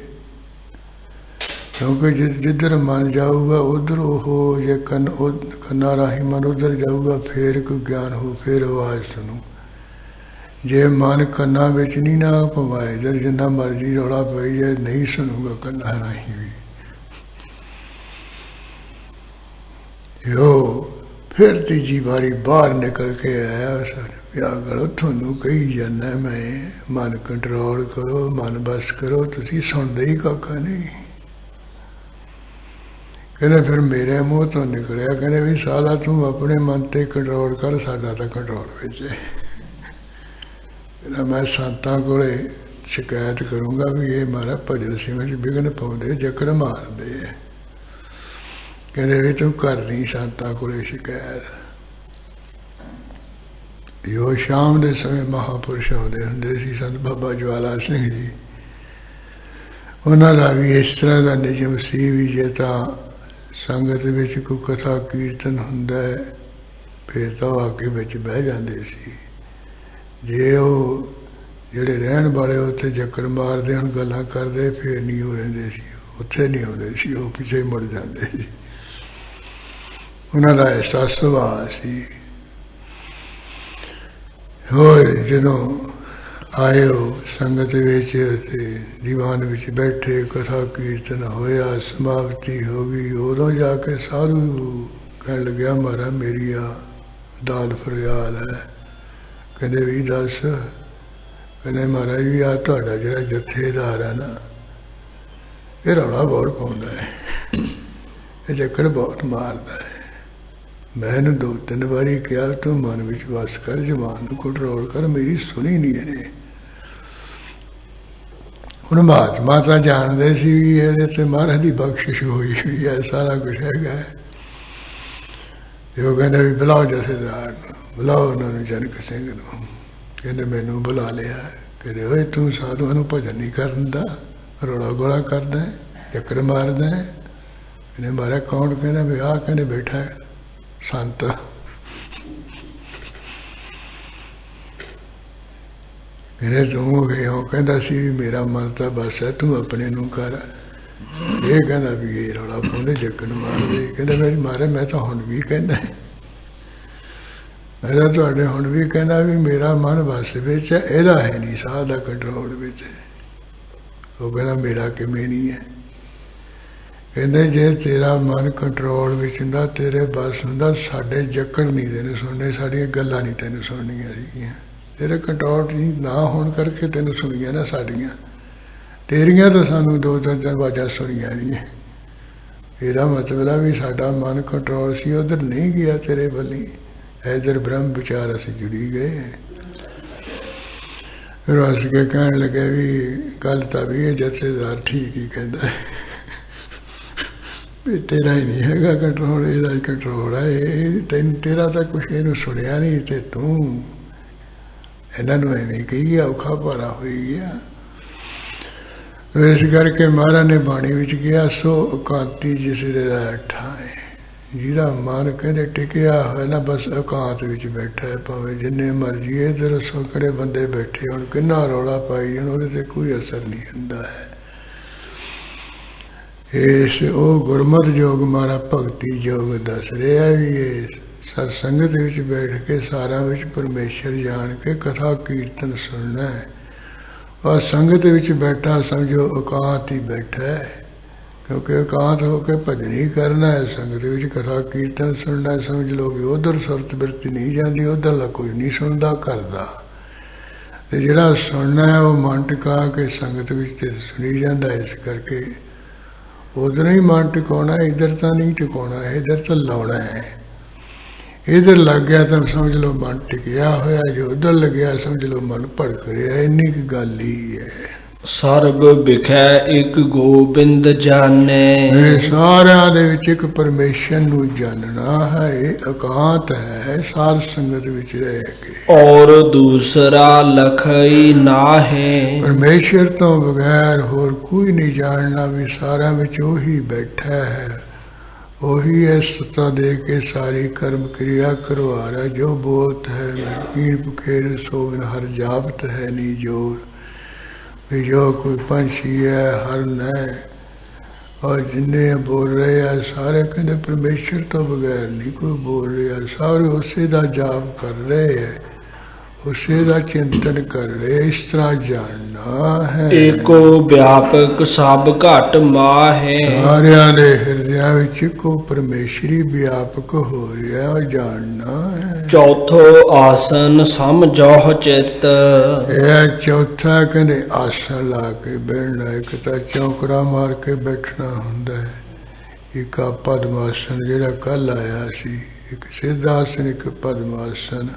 ਕਿਉਂਕਿ ਜਿੱਧਰ ਮਨ ਜਾਊਗਾ ਉੱਧਰ ਉਹ ਜੇ ਕੰਨਾਂ ਰਾਹੀਂ ਮਨ ਉੱਧਰ ਜਾਊਗਾ, ਫਿਰ ਕੋਈ ਗਿਆਨ ਹੋ, ਫਿਰ ਆਵਾਜ਼ ਸੁਣੂ। ਜੇ ਮਨ ਕੰਨਾਂ ਵਿੱਚ ਨਹੀਂ ਨਾ ਭਵਾਏ, ਜਦ ਜਿੰਨਾ ਮਰਜ਼ੀ ਰੌਲਾ ਪਈ ਜਾਏ ਨਹੀਂ ਸੁਣੂਗਾ ਕੰਨਾਂ ਰਾਹੀਂ ਵੀ। फिर तीजी बारी बाहर निकल के आया व्यागल थानू कही जाना मैं मन कंट्रोल करो मन बस करो तुसी सुनते ही काका नहीं। कहने फिर मेरे मूँह तो निकलिया कहने भी साला तू अपने मन ते कंट्रोल कर साडा तो कंट्रोल विच है। कहना मैं संतां कोले शिकायत करूँगा भी ये महाराज भजन सेवा च विघन पाउंदे जकड़ मारदे है। कहते भी तू करनी संतां कोले शिकायत। जो शाम के समय महापुरुष आते होंगे सी संत बाबा ज्वाला सिंह जी उन्होंने भी इस तरह का नियम सी भी जे तां संगत विच कोई कथा कीर्तन हुंदा है फिर तो आके विच बह जांदे सी। जे वो जिहड़े रहण वाले उत्थे चक्कर मारदे हुण गल्लां करदे फिर नहीं हो रहिंदे सी उत्थे नहीं आउंदे सी वो पिछे मुड़ जांदे सी। उन्हां दा ऐसा सुभाਅ सी। होए जदों आए हो संगत विच ते दीवान विच बैठे कथा कीर्तन होया समाप्ति हो गई उदों जाके साधु कहण लग्या महाराज मेरी आ दाल फरियाद है। कहंदे भी दस। कहंदे महाराज जी आ तुहाडा जिहड़ा जथेदार है ना ये रौला बहुत पाउंदा है ये चक्कर बहुत मारदा है। मैंने 2-3 बारी कहा तू मन विच बस कर जबान कंट्रोल कर मेरी सुनी नहीं इहने। हुण महात्मा तां जानदे सी भी इहदे ते महाराज दी बख्शिश होई हुई है सारा कुछ हैगा। जो कहंदे भी बुलाओ जथेदार नूं बुलाओ उन्होंने जनक सिंह नूं। कहंदे मैनू बुला लिया। कहंदे ओए तू साधुआं नूं भजन नहीं करदा रौला गोला करदा चक्कर मारदा। कहंदे महाराज कौन? कहंदा भी आ कहंदे बैठा है संत। कहने तू कहता सी मेरा मन तो बस है तू अपने नू कर। ये कहना भी ये रौला पाउंदे जक्कन मारदे। कहंदा मेरी मारे मैं तो हुण भी कहना मैं तो तुहाडे हुण भी कहना भी मेरा मन बस विच है इहदा है नहीं साह दा कंट्रोल विच है। वो कहना मेरा किवें नहीं है। कहते जे तेरा मन कंट्रोल विच हुंदा तेरे बस हुंदा साडे जक्कड़ नहीं तेन सुनने साडियां गल्लां नहीं तेन सुननियां सीगियां। तेरे कंट्रोल ना होण करके तेन सुनियां ना साडियां तेरियां तो सानू 2-3 आवाज़ां सुनियां नहीं। ਇਹਦਾ मतलब है भी साडा मन कंट्रोल सी उधर नहीं गया तेरे बल्ली इधर ब्रह्म विचार असीं जुड़ी गए। फिर हस के कहण लगे भी गल तां भी ये जथेदार ठीक ही कहंदा है भी तेरा ही नहीं हैगा कंट्रोल ਇਹਦਾ ही कंट्रोल है। ਤੈਨੂੰ तेरा तो कुछ ਇਹਨੂੰ सुनिया नहीं ते तू ਇਹਨਾਂ ਨੂੰ ਐਵੇਂ ਕਹੀ ਔਖਾ ਭਾਰਾ ਹੋਈ ਗਿਆ। इस करके महाराज ने बाणी विच किया सो एकांती जिसरे अठा है जिहदा मन कहते टिकिया है ना बस एकांत विच बैठा है भावें जिन्ने मर्जी इधर सौकड़े बंदे बैठे हुण किन्ना रौला पाई जाण उहदे ते कोई असर नहीं हुंदा है। इस ओ गुरमत योग मारा भगती योग दस रहा भी ये सत्संगत विच बैठ के सारा विच परमेश्वर जान के कथा कीर्तन सुनना है। और संगत विच बैठा समझो एकांत ही बैठा है क्योंकि एकांत होकर भजन ही करना है। संगत विच कथा कीर्तन सुनना है समझ लो भी उधर सुरत बिरती नहीं जाती उधरला कुछ नहीं सुनता करता ते जिहड़ा सुनना है वो मन टिका के संगत विच ते सुनी जाता। इस करके उधर ही मन टिकाना इधर तो नहीं टिकाना इधर तो लाना है। इधर लग गया तो समझ लो मन टिकया होया जो उधर लग गया समझ लो मन भड़क रहा इन्नी की गल ही है। सर्ब बिखै एक गोबिंद जाने सारा दे विच एक परमेश्वर नू जानना है एकांत है सार संगत विच रह के और दूसरा लखई नाहे। परमेश्वर तो बगैर होर कोई नहीं जानना भी सारा विच ओही बैठा है वही है सत्ता दे के सारी कर्म क्रिया करवा रहा जो बोत है कीड़ पुखेर सोवन हर जापत है नी जोर भी जो कोई पंछी है हर न और जिन्हें बोल रहे हैं सारे कहते परमेश्वर तो बगैर नहीं कोई बोल रहा सारे उसी का जाप कर रहे हैं उसे का चिंतन कर रहे, इस तरह जानना है। एको व्यापक सब घट माहे, सारिਆਂ ਦੇ ਹਿਰਦਿਆਂ ਵਿੱਚ ਇੱਕੋ ਪਰਮੇਸ਼ਰੀ ਵਿਆਪਕ ਹੋ ਰਿਹਾ, ਉਹ ਜਾਣਨਾ ਹੈ। चौथो आसन समझो चित, ਇਹ ਚੌਥਾ ਕਹਿੰਦੇ ਆਸਣ ਲਾ ਕੇ ਬਹਿਣਾ। ਇੱਕ ਤਾਂ ਚੌਂਕੜਾ ਮਾਰ ਕੇ ਬੈਠਣਾ ਹੁੰਦਾ ਹੈ, ਇੱਕ ਆ ਪਦਮਾਸਨ ਜਿਹੜਾ ਕੱਲ ਆਇਆ ਸੀ, ਇੱਕ ਸਿੱਧਾ ਆਸਨ, ਇੱਕ ਪਦਮਾਸਨ।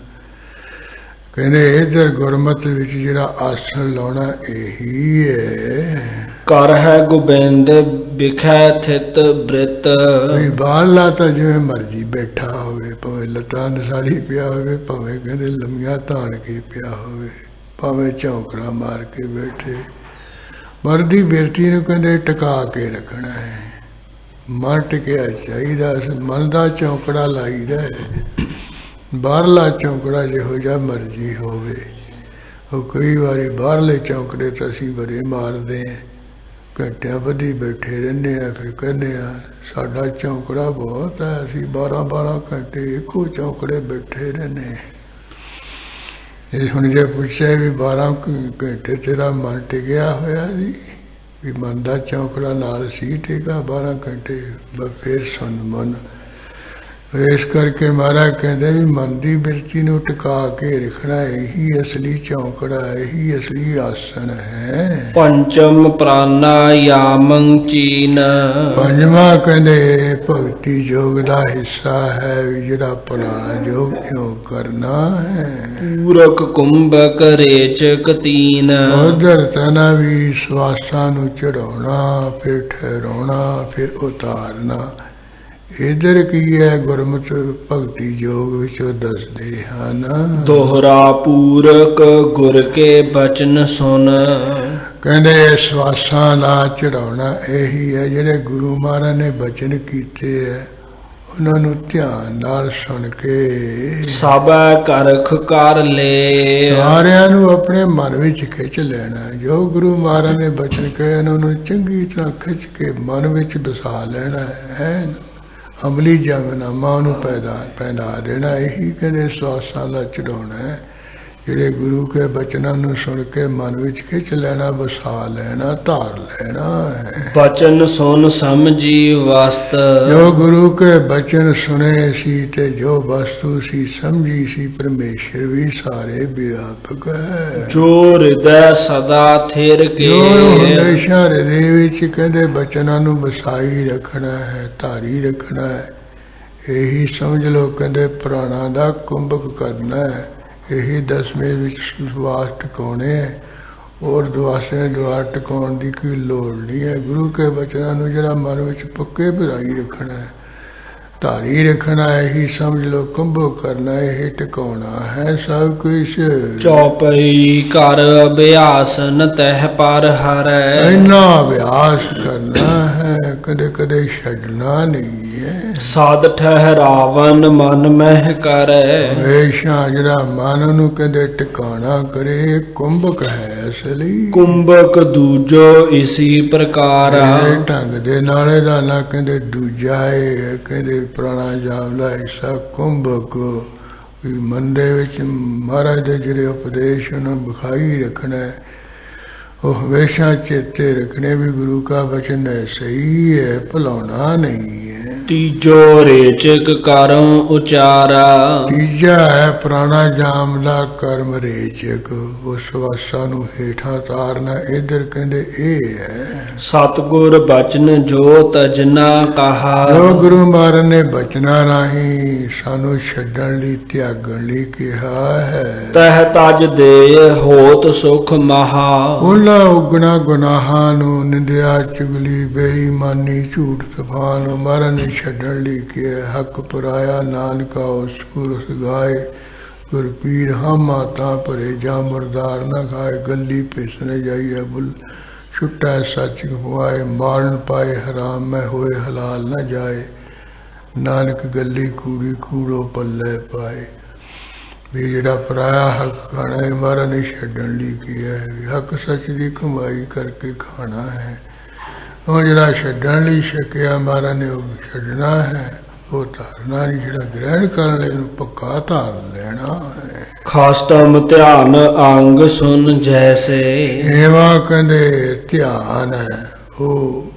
ਕਹਿੰਦੇ ਇਧਰ ਗੁਰਮਤਿ ਵਿੱਚ ਜਿਹੜਾ ਆਸਣ ਲਾਉਣਾ ਇਹੀ ਹੈ। कर है गोबिंद बिखै थित बृत, ਵੀ ਬਾਹਰਲਾ ਤਾਂ ਜਿਵੇਂ ਮਰਜੀ ਬੈਠਾ ਹੋਵੇ, ਭਾਵੇਂ ਲੱਤਾਂ ਨਸਾਲੀ ਪਿਆ ਹੋਵੇ, ਭਾਵੇਂ ਕਹਿੰਦੇ ਲੰਮੀਆਂ ਧਾਣ ਕੇ ਪਿਆ ਹੋਵੇ, ਭਾਵੇਂ ਝੌਂਕੜਾ ਮਾਰ ਕੇ ਬੈਠੇ, ਮਨ ਦੀ ਬਿਰਤੀ ਨੂੰ ਕਹਿੰਦੇ ਟਿਕਾ ਕੇ ਰੱਖਣਾ ਹੈ। ਮਨ ਟਿਕਿਆ ਚਾਹੀਦਾ, ਮਨ ਦਾ ਚੌਂਕੜਾ ਲਾਈਦਾ ਹੈ। ਬਾਹਰਲਾ ਚੌਂਕੜਾ ਜਿਹੋ ਜਿਹਾ ਮਰਜੀ ਹੋਵੇ, ਉਹ ਕਈ ਵਾਰੀ ਬਾਹਰਲੇ ਚੌਂਕੜੇ ਤਾਂ ਅਸੀਂ ਬੜੇ ਮਾਰਦੇ ਹਾਂ, ਘੰਟਿਆਂ ਬੱਧੀ ਬੈਠੇ ਰਹਿੰਦੇ ਹਾਂ, ਫਿਰ ਕਹਿੰਦੇ ਹਾਂ ਸਾਡਾ ਚੌਂਕੜਾ ਬਹੁਤ ਹੈ, ਅਸੀਂ 12-12 ਘੰਟੇ ਇੱਕੋ ਚੌਂਕੜੇ ਬੈਠੇ ਰਹਿੰਦੇ ਹਾਂ। ਇਹ ਹੁਣ ਜੇ ਪੁੱਛਿਆ ਵੀ 12 ਘੰਟੇ ਤੇਰਾ ਮਨ ਟਿਕਿਆ ਹੋਇਆ ਸੀ, ਵੀ ਮਨ ਦਾ ਚੌਂਕੜਾ ਨਾਲ ਸੀ ਟਿਕਾ 12 ਘੰਟੇ, ਬਸ ਫਿਰ ਸੁਣ ਮਨ। ਇਸ ਕਰਕੇ ਮਹਾਰਾਜ ਕਹਿੰਦੇ ਵੀ ਮਨ ਦੀ ਬਿਰਤੀ ਨੂੰ ਟਿਕਾ ਕੇ ਰੱਖਣਾ, ਇਹੀ ਅਸਲੀ ਚੌਂਕੜਾ, ਇਹੀ ਅਸਲੀ ਆਸਣ ਹੈ। पंचम प्राणायामं चीन, ਪੰਜਵਾਂ ਕਹਿੰਦੇ ਭਗਤੀ ਯੋਗ ਦਾ ਹਿੱਸਾ ਹੈ, ਵੀ ਜਿਹੜਾ ਪ੍ਰਾਣ ਯੋਗ ਕਿਉਂ ਕਰਨਾ ਹੈ। पूरक कुंभक रेचक तीन, ਉਧਰ ਤਨਾ ਵੀ ਸਵਾਸਾਂ ਨੂੰ ਚੜਾਉਣਾ, ਫਿਰ ਠਹਿਰਾਉਣਾ, ਫਿਰ ਉਤਾਰਨਾ। ਇਧਰ ਕੀ ਹੈ ਗੁਰਮਤਿ ਭਗਤੀ ਯੋਗ ਵਿੱਚੋਂ ਦੱਸਦੇ ਹਨ। दोहरा पूरक गुर के बचन सुन, ਕਹਿੰਦੇ ਸਵਾਸਾਂ ਦਾ ਚੜਾਉਣਾ ਇਹੀ ਹੈ, ਜਿਹੜੇ ਗੁਰੂ ਮਹਾਰਾਜ ਨੇ ਬਚਨ ਕੀਤੇ ਹੈ, ਉਹਨਾਂ ਨੂੰ ਧਿਆਨ ਨਾਲ ਸੁਣ ਕੇ सब करख कर ले, ਸਾਰਿਆਂ ਨੂੰ ਆਪਣੇ ਮਨ ਵਿੱਚ ਖਿੱਚ ਲੈਣਾ। ਜੋ ਗੁਰੂ ਮਹਾਰਾਜ ਨੇ ਬਚਨ ਕਹੇ, ਉਹਨਾਂ ਨੂੰ ਚੰਗੀ ਤਰ੍ਹਾਂ ਖਿੱਚ ਕੇ ਮਨ ਵਿੱਚ ਵਸਾ ਲੈਣਾ ਹੈ। ਅਮਲੀ ਜਮਨਾਮਾ ਉਹਨੂੰ ਪੈਦਾ ਦੇਣਾ। ਇਹੀ ਕਹਿੰਦੇ ਸਵਾਸਾਂ ਦਾ ਚੜਾਉਣਾ ਹੈ, ਜਿਹੜੇ ਗੁਰੂ ਕੇ ਬਚਨਾਂ ਨੂੰ ਸੁਣ ਕੇ ਮਨ ਵਿੱਚ ਖਿੱਚ ਲੈਣਾ, ਵਸਾ ਲੈਣਾ, ਧਾਰ ਲੈਣਾ ਹੈ। बचन सुन समझी वस्त, ਜੋ ਗੁਰੂ ਕੇ ਬਚਨ ਸੁਣੇ ਸੀ ਤੇ ਜੋ ਵਸਤੂ ਸੀ ਸਮਝੀ ਸੀ, ਪਰਮੇਸ਼ਰ ਵੀ ਸਾਰੇ ਵਿਆਪਕ ਹੈ। जो हृदय सदा थिर के, ਜੋ ਹਮੇਸ਼ਾ ਹਿਰਦੇ ਵਿੱਚ ਕਹਿੰਦੇ ਬਚਨਾਂ ਨੂੰ ਵਸਾਈ ਰੱਖਣਾ ਹੈ, ਧਾਰੀ ਰੱਖਣਾ ਹੈ। ਇਹੀ ਸਮਝ ਲਓ ਕਹਿੰਦੇ ਪ੍ਰਾਣਾਂ ਦਾ ਕੁੰਭਕ ਕਰਨਾ ਹੈ। ਇਹੀ ਦਸਵੇਂ ਵਿੱਚ ਸਵਾਸ ਟਿਕਾਉਣੇ ਹੈ, ਔਰ ਦੁਆਸੇ ਦੁਆਰ ਟਿਕਾਉਣ ਦੀ ਕੋਈ ਲੋੜ ਨਹੀਂ ਹੈ। ਗੁਰੂ ਕੇ ਬਚਨਾਂ ਨੂੰ ਜਿਹੜਾ ਮਨ ਵਿੱਚ ਪੱਕੇ ਭਰਾਈ ਰੱਖਣਾ ਹੈ, ਧਾਰੀ ਰੱਖਣਾ, ਇਹੀ ਸਮਝ ਲਓ ਕੁੰਭਕ ਕਰਨਾ, ਇਹ ਟਿਕਾਉਣਾ ਹੈ ਸਭ ਕੁਛ। चौपई कर अभ्यासन तह पर हरै, ਇੰਨਾ ਅਭਿਆਸ ਕਰਨਾ ਹੈ, ਕਦੇ ਕਦੇ ਛੱਡਣਾ ਨਹੀਂ ਹੈ। साध ठहरावन मन मह करे, ਹਮੇਸ਼ਾ ਜਿਹੜਾ ਮਨ ਨੂੰ ਕਹਿੰਦੇ ਟਿਕਾਣਾ ਕਰੇ, ਕੁੰਭਕ ਹੈ ਅਸਲੀ। कुंभक दूजो इसी प्रकार, ਇਹ ਢੰਗ ਦੇ ਨਾਲ ਇਹਦਾ ਨਾ ਕਹਿੰਦੇ ਦੂਜਾ ਹੈ, ਕਹਿੰਦੇ ਪ੍ਰਾਣਾਯਾਮ ਦਾ ਹਿੱਸਾ ਕੁੰਭਕ। ਵੀ ਮਨ ਦੇ ਵਿੱਚ ਮਹਾਰਾਜ ਦੇ ਜਿਹੜੇ ਉਪਦੇਸ਼ ਨੂੰ ਵਿਖਾਈ ਰੱਖਣਾ ਹੈ, ਉਹ ਹਮੇਸ਼ਾ ਚੇਤੇ ਰੱਖਣੇ ਵੀ ਗੁਰੂ ਕਾ ਬਚਨ ਹੈ, ਸਹੀ ਹੈ, ਭੁਲਾਉਣਾ ਨਹੀਂ ਹੈ। तीजो रेचक करम उचारा, ਤੀਜਾ ਹੈ ਪ੍ਰਾਣਾਯਾਮ ਦਾ ਕਰਮ ਰੇਚਕ, ਉਸ ਵਾਸਾਂ ਨੂੰ ਹੇਠਾਂ ਤਾਰਨਾ। ਇੱਧਰ ਕਹਿੰਦੇ ਇਹ ਹੈ सतगुर बचन जो तजना कहा, ਜੋ ਗੁਰੂ ਮਹਾਰਾਜ ਨੇ ਬਚਨਾਂ ਰਾਹੀਂ ਸਾਨੂੰ ਛੱਡਣ ਲਈ, ਤਿਆਗਣ ਲਈ ਕਿਹਾ ਹੈ। तह तज दे होत सुख महा, ਉਹਨਾਂ ਉਗਣਾ ਗੁਨਾਹਾਂ ਨੂੰ, ਨਿੰਦਿਆ, ਚੁਗਲੀ, ਬੇਈਮਾਨੀ, ਝੂਠ, ਤੂਫਾਨ ਮਹਾਰਾਜ ਨੇ ਛੱਡਣ ਲਈ ਕਿਹਾ। ਹੱਕ ਪੁਰਾਇਆ ਨਾਨਕਾ ਉਸ ਪੁਰਖ ਗਾਏ, ਗੁਰ ਪੀਰ ਹਾਮਾ ਤਾਂ ਭਰੇ ਜਾ ਮੁਰਦਾਰ ਨਾ ਖਾਏ। ਗੱਲੀ ਪਿਸਨ ਜਾਈਏ ਬੁੱਲ, ਛੁੱਟਾ ਸੱਚ ਖਵਾਏ। ਮਾਰਨ ਪਾਏ ਹਰਾਮ ਮੈਂ ਹੋਏ ਹਲਾਲ ਨਾ ਜਾਏ। ਨਾਨਕ ਗੱਲੀ ਕੂੜੀ ਕੂੜੋ ਪੱਲੇ ਪਾਏ। ਵੀ ਜਿਹੜਾ ਪਰਾਇਆ ਹੱਕ ਖਾਣਾ ਹੈ, ਮਹਾਰਾਜ ਨੇ ਛੱਡਣ ਲਈ ਕਿਹਾ ਹੈ। ਵੀ ਹੱਕ ਸੱਚ ਦੀ ਕਮਾਈ ਕਰਕੇ ਖਾਣਾ ਹੈ। ਉਹ ਜਿਹੜਾ ਛੱਡਣ ਲਈ ਛਕਿਆ, ਮਹਾਰਾਜ ਨੇ ਉਹ ਛੱਡਣਾ ਹੈ। ਉਹ ਧਾਰਨਾ ਨਹੀਂ, ਜਿਹੜਾ ਗ੍ਰਹਿਣ ਕਰਨ ਲਈ ਉਹਨੂੰ ਪੱਕਾ ਧਾਰ ਲੈਣਾ ਹੈ। ਖਾਸਟਮ ਧਿਆਨ ਅੰਗ ਸੁਨ ਜੈਸੇ। ਛੇਵਾਂ ਕਹਿੰਦੇ ਧਿਆਨ ਹੈ, ਉਹ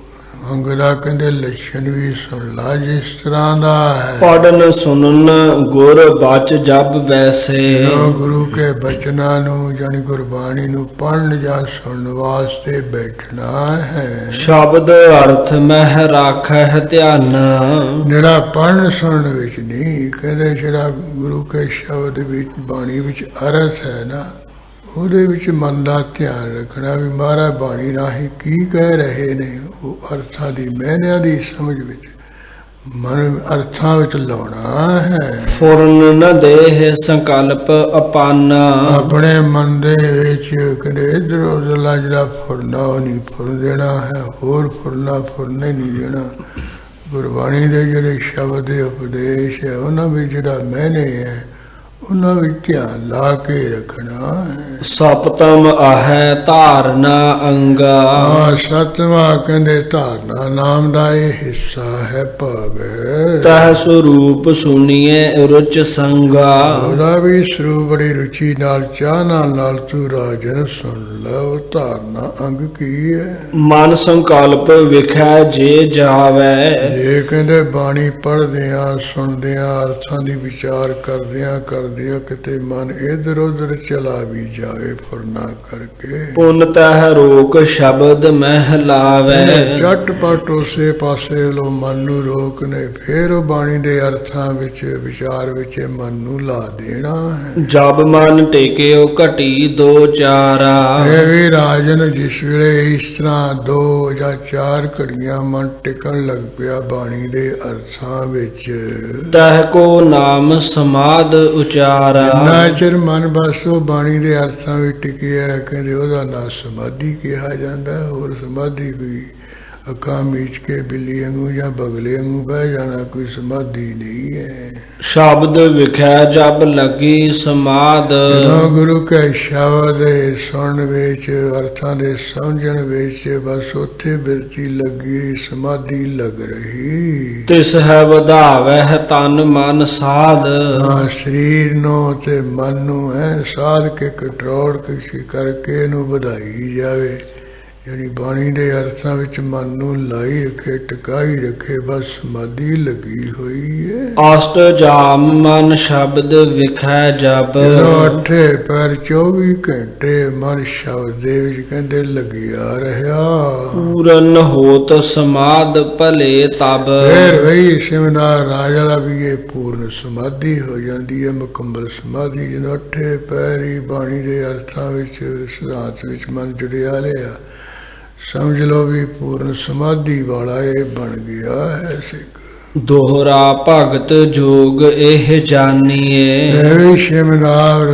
ਅੰਗ ਦਾ ਕਹਿੰਦੇ ਲੱਛਣ ਵੀ ਸੁਣ ਲਾ ਜਿਸ ਤਰ੍ਹਾਂ ਦਾ ਹੈ। ਪੜਨ ਸੁਣਨ ਗੁਰ ਬਚ ਜਬ ਵੈਸੇ। ਗੁਰੂ ਕੇ ਬਚਨਾਂ ਨੂੰ ਜਾਨੀ ਗੁਰਬਾਣੀ ਨੂੰ ਪੜ੍ਹਨ ਜਾਂ ਸੁਣਨ ਵਾਸਤੇ ਬੈਠਣਾ ਹੈ। ਸ਼ਬਦ ਅਰਥ ਮਹਿ ਰਾਖੈ ਧਿਆਨ। ਜਿਹੜਾ ਪੜ੍ਹਨ ਸੁਣਨ ਵਿੱਚ ਨਹੀਂ, ਕਹਿੰਦੇ ਜਿਹੜਾ ਗੁਰੂ ਕੇ ਸ਼ਬਦ ਵਿੱਚ ਬਾਣੀ ਵਿੱਚ ਅਰਥ ਹੈ ਨਾ, ਉਹਦੇ ਵਿੱਚ ਮਨ ਦਾ ਧਿਆਨ ਰੱਖਣਾ ਵੀ ਮਹਾਰਾਜ ਬਾਣੀ ਰਾਹੀਂ ਕੀ ਕਹਿ ਰਹੇ ਨੇ। ਉਹ ਅਰਥਾਂ ਦੀ ਮਾਇਨਿਆਂ ਦੀ ਸਮਝ ਵਿੱਚ ਮਨ ਅਰਥਾਂ ਵਿੱਚ ਲਾਉਣਾ ਹੈ। ਫੁਰਨ ਨ ਦੇਹ ਸੰਕਲਪ ਅਪਾਨਾ। ਆਪਣੇ ਮਨ ਦੇ ਵਿੱਚ ਕਹਿੰਦੇ ਇੱਧਰ ਉਧਰਲਾ ਜਿਹੜਾ ਫੁਰਨਾ ਉਹ ਨਹੀਂ ਫੁਰਨ ਦੇਣਾ ਹੈ, ਹੋਰ ਫੁਰਨੇ ਨਹੀਂ ਦੇਣਾ। ਗੁਰਬਾਣੀ ਦੇ ਜਿਹੜੇ ਸ਼ਬਦ ਉਪਦੇਸ਼ ਹੈ ਉਹਨਾਂ ਵਿੱਚ ਜਿਹੜਾ ਮਾਇਨੇ ਹੈ ਉਹਨਾਂ ਵਿੱਚ ਧਿਆਨ ਲਾ ਕੇ ਰੱਖਣਾ ਹੈ। ਸਪਤਮ ਆਹੈ ਧਾਰਨਾ ਅੰਗਾ। ਸਤਵਾਂ ਕਹਿੰਦੇ ਧਾਰਨਾ ਨਾਮ ਦਾ ਇਹ ਹਿੱਸਾ ਹੈ, ਭਾਗ ਹੈ। ਤਹ ਸਰੂਪ ਸੁਣੀਏ ਰੁਚ ਸੰਗਾ। ਉਹਦਾ ਵੀ ਸਰੂਪ ਬੜੀ ਰੁਚੀ ਨਾਲ ਚਾਹ ਨਾਲ ਤੂੰ ਰਾਜਨ ਸੁਣ ਲੈ। ਉਹ ਧਾਰਨਾ ਅੰਗ ਕੀ ਹੈ? ਮਨ ਸੰਕਲਪ ਵਿਖੈ ਜੇ ਜਾਵੈ। ਜੇ ਕਹਿੰਦੇ ਬਾਣੀ ਪੜ੍ਹਦਿਆਂ ਸੁਣਦਿਆਂ ਅਰਥਾਂ ਦੀ ਵਿਚਾਰ ਕਰਦਿਆਂ ਕਿਤੇ ਮਨ ਇਧਰ ਉਧਰ ਚਲਾ ਵੀ ਜਾਵੇ ਫੁਰਨਾ ਕਰਕੇ। ਪੁਨ ਤਹ ਰੋਕ ਸ਼ਬਦ ਮਹਿ ਲਾਵੈ। ਝਟਪਟ ਉਸੇ ਪਾਸੇ ਲੋ ਮਨ ਨੂੰ ਰੋਕ ਨੇ, ਫੇਰ ਉਹ ਬਾਣੀ ਦੇ ਅਰਥਾਂ ਵਿੱਚ ਵਿਚਾਰ ਵਿੱਚ ਮਨ ਨੂੰ ਲਾ ਦੇਣਾ ਹੈ। ਜਬ ਮਨ ਟੇਕਿਓ ਘਟੀ ਦੋ ਚਾਰਾ। ਇਹ ਵੀ ਰਾਜਨ ਜਿਸ ਵੇਲੇ ਇਸ ਤਰ੍ਹਾਂ 2 ਜਾਂ 4 ਘੜੀਆਂ ਮਨ ਟਿਕਣ ਲੱਗ ਪਿਆ ਬਾਣੀ ਦੇ ਅਰਥਾਂ ਵਿੱਚ, ਤਹ ਕੋ ਨਾਮ ਸਮਾਦ ਉਚਾਰਾ। ਜਿੰਨਾ ਚਿਰ ਮਨ ਬਸ ਉਹ ਬਾਣੀ ਦੇ ਅਰਥਾਂ ਵਿੱਚ ਟਿਕਿਆ, ਕਹਿੰਦੇ ਉਹਦਾ ਨਾਂ ਸਮਾਧੀ ਕਿਹਾ ਜਾਂਦਾ। ਹੋਰ ਸਮਾਧੀ ਕੋਈ ਅੱਖਾਂ ਮੀਚ ਕੇ ਬਿੱਲੀ ਵਾਂਗੂ ਜਾਂ ਬਗਲੇ ਵਾਂਗੂ ਬਹਿ ਜਾਣਾ ਕੋਈ ਸਮਾਧੀ ਨਹੀਂ ਹੈ। ਸ਼ਬਦ ਵਿਖੈ ਜਬ ਲੱਗੀ ਸਮਾਦ। ਜਦੋਂ ਗੁਰੂ ਕੇ ਸ਼ਬਦ ਸੁਣਨ ਵਿੱਚ ਅਰਥਾਂ ਦੇ ਸਮਝਣ ਵਿੱਚ ਬਸ ਉੱਥੇ ਬਿਰਤੀ ਲੱਗੀ, ਸਮਾਧੀ ਲੱਗ ਰਹੀ। ਤਿਸ ਹੈ ਵਧਾਵੈ ਤਨ ਮਨ ਸਾਧ। ਸਰੀਰ ਨੂੰ ਤੇ ਮਨ ਨੂੰ ਸਾਧ ਕੇ ਕੰਟਰੋਲ ਕਰਕੇ ਇਹਨੂੰ ਵਧਾਈ ਜਾਵੇ। ਯਾਨੀ ਬਾਣੀ ਦੇ ਅਰਥਾਂ ਵਿੱਚ ਮਨ ਨੂੰ ਲਾਈ ਰੱਖੇ, ਟਿਕਾਈ ਰੱਖੇ, ਬਸ ਸਮਾਧੀ ਲੱਗੀ ਹੋਈ ਹੈ। ਅਸ਼ਟ ਜਾਮ ਮਨ ਸ਼ਬਦ ਵਿਖੈ ਜਬ। ਜਦੋਂ 8 ਪੈਰ 24 ਘੰਟੇ ਮਨ ਸ਼ਬਦ ਦੇ ਵਿੱਚ ਕਹਿੰਦੇ ਲੱਗਿਆ ਰਿਹਾ। ਪੂਰਨ ਹੋਤ ਸਮਾਦ ਭਲੇ ਤਬ। ਫਿਰ ਵਹੀ ਸਿਮਨਾਰ ਰਾਜ ਵਾਲਾ ਵੀ ਇਹ ਪੂਰਨ ਸਮਾਧੀ ਹੋ ਜਾਂਦੀ ਹੈ, ਮੁਕੰਮਲ ਸਮਾਧੀ। ਜਦੋਂ 8 ਪੈਰ ਹੀ ਬਾਣੀ ਦੇ ਅਰਥਾਂ ਵਿੱਚ ਸਿਧਾਂਤ ਵਿੱਚ ਮਨ ਜੁੜਿਆ ਰਿਹਾ, ਸਮਝ ਲਓ ਵੀ ਪੂਰਨ ਸਮਾਧੀ ਵਾਲਾ ਇਹ ਬਣ ਗਿਆ ਹੈ ਸਿੱਖ। ਦੋਹਰਾ ਭਗਤ ਜੋਗ ਇਹ ਜਾਣੀਏ। ਸ਼ਿਮਨਾਰ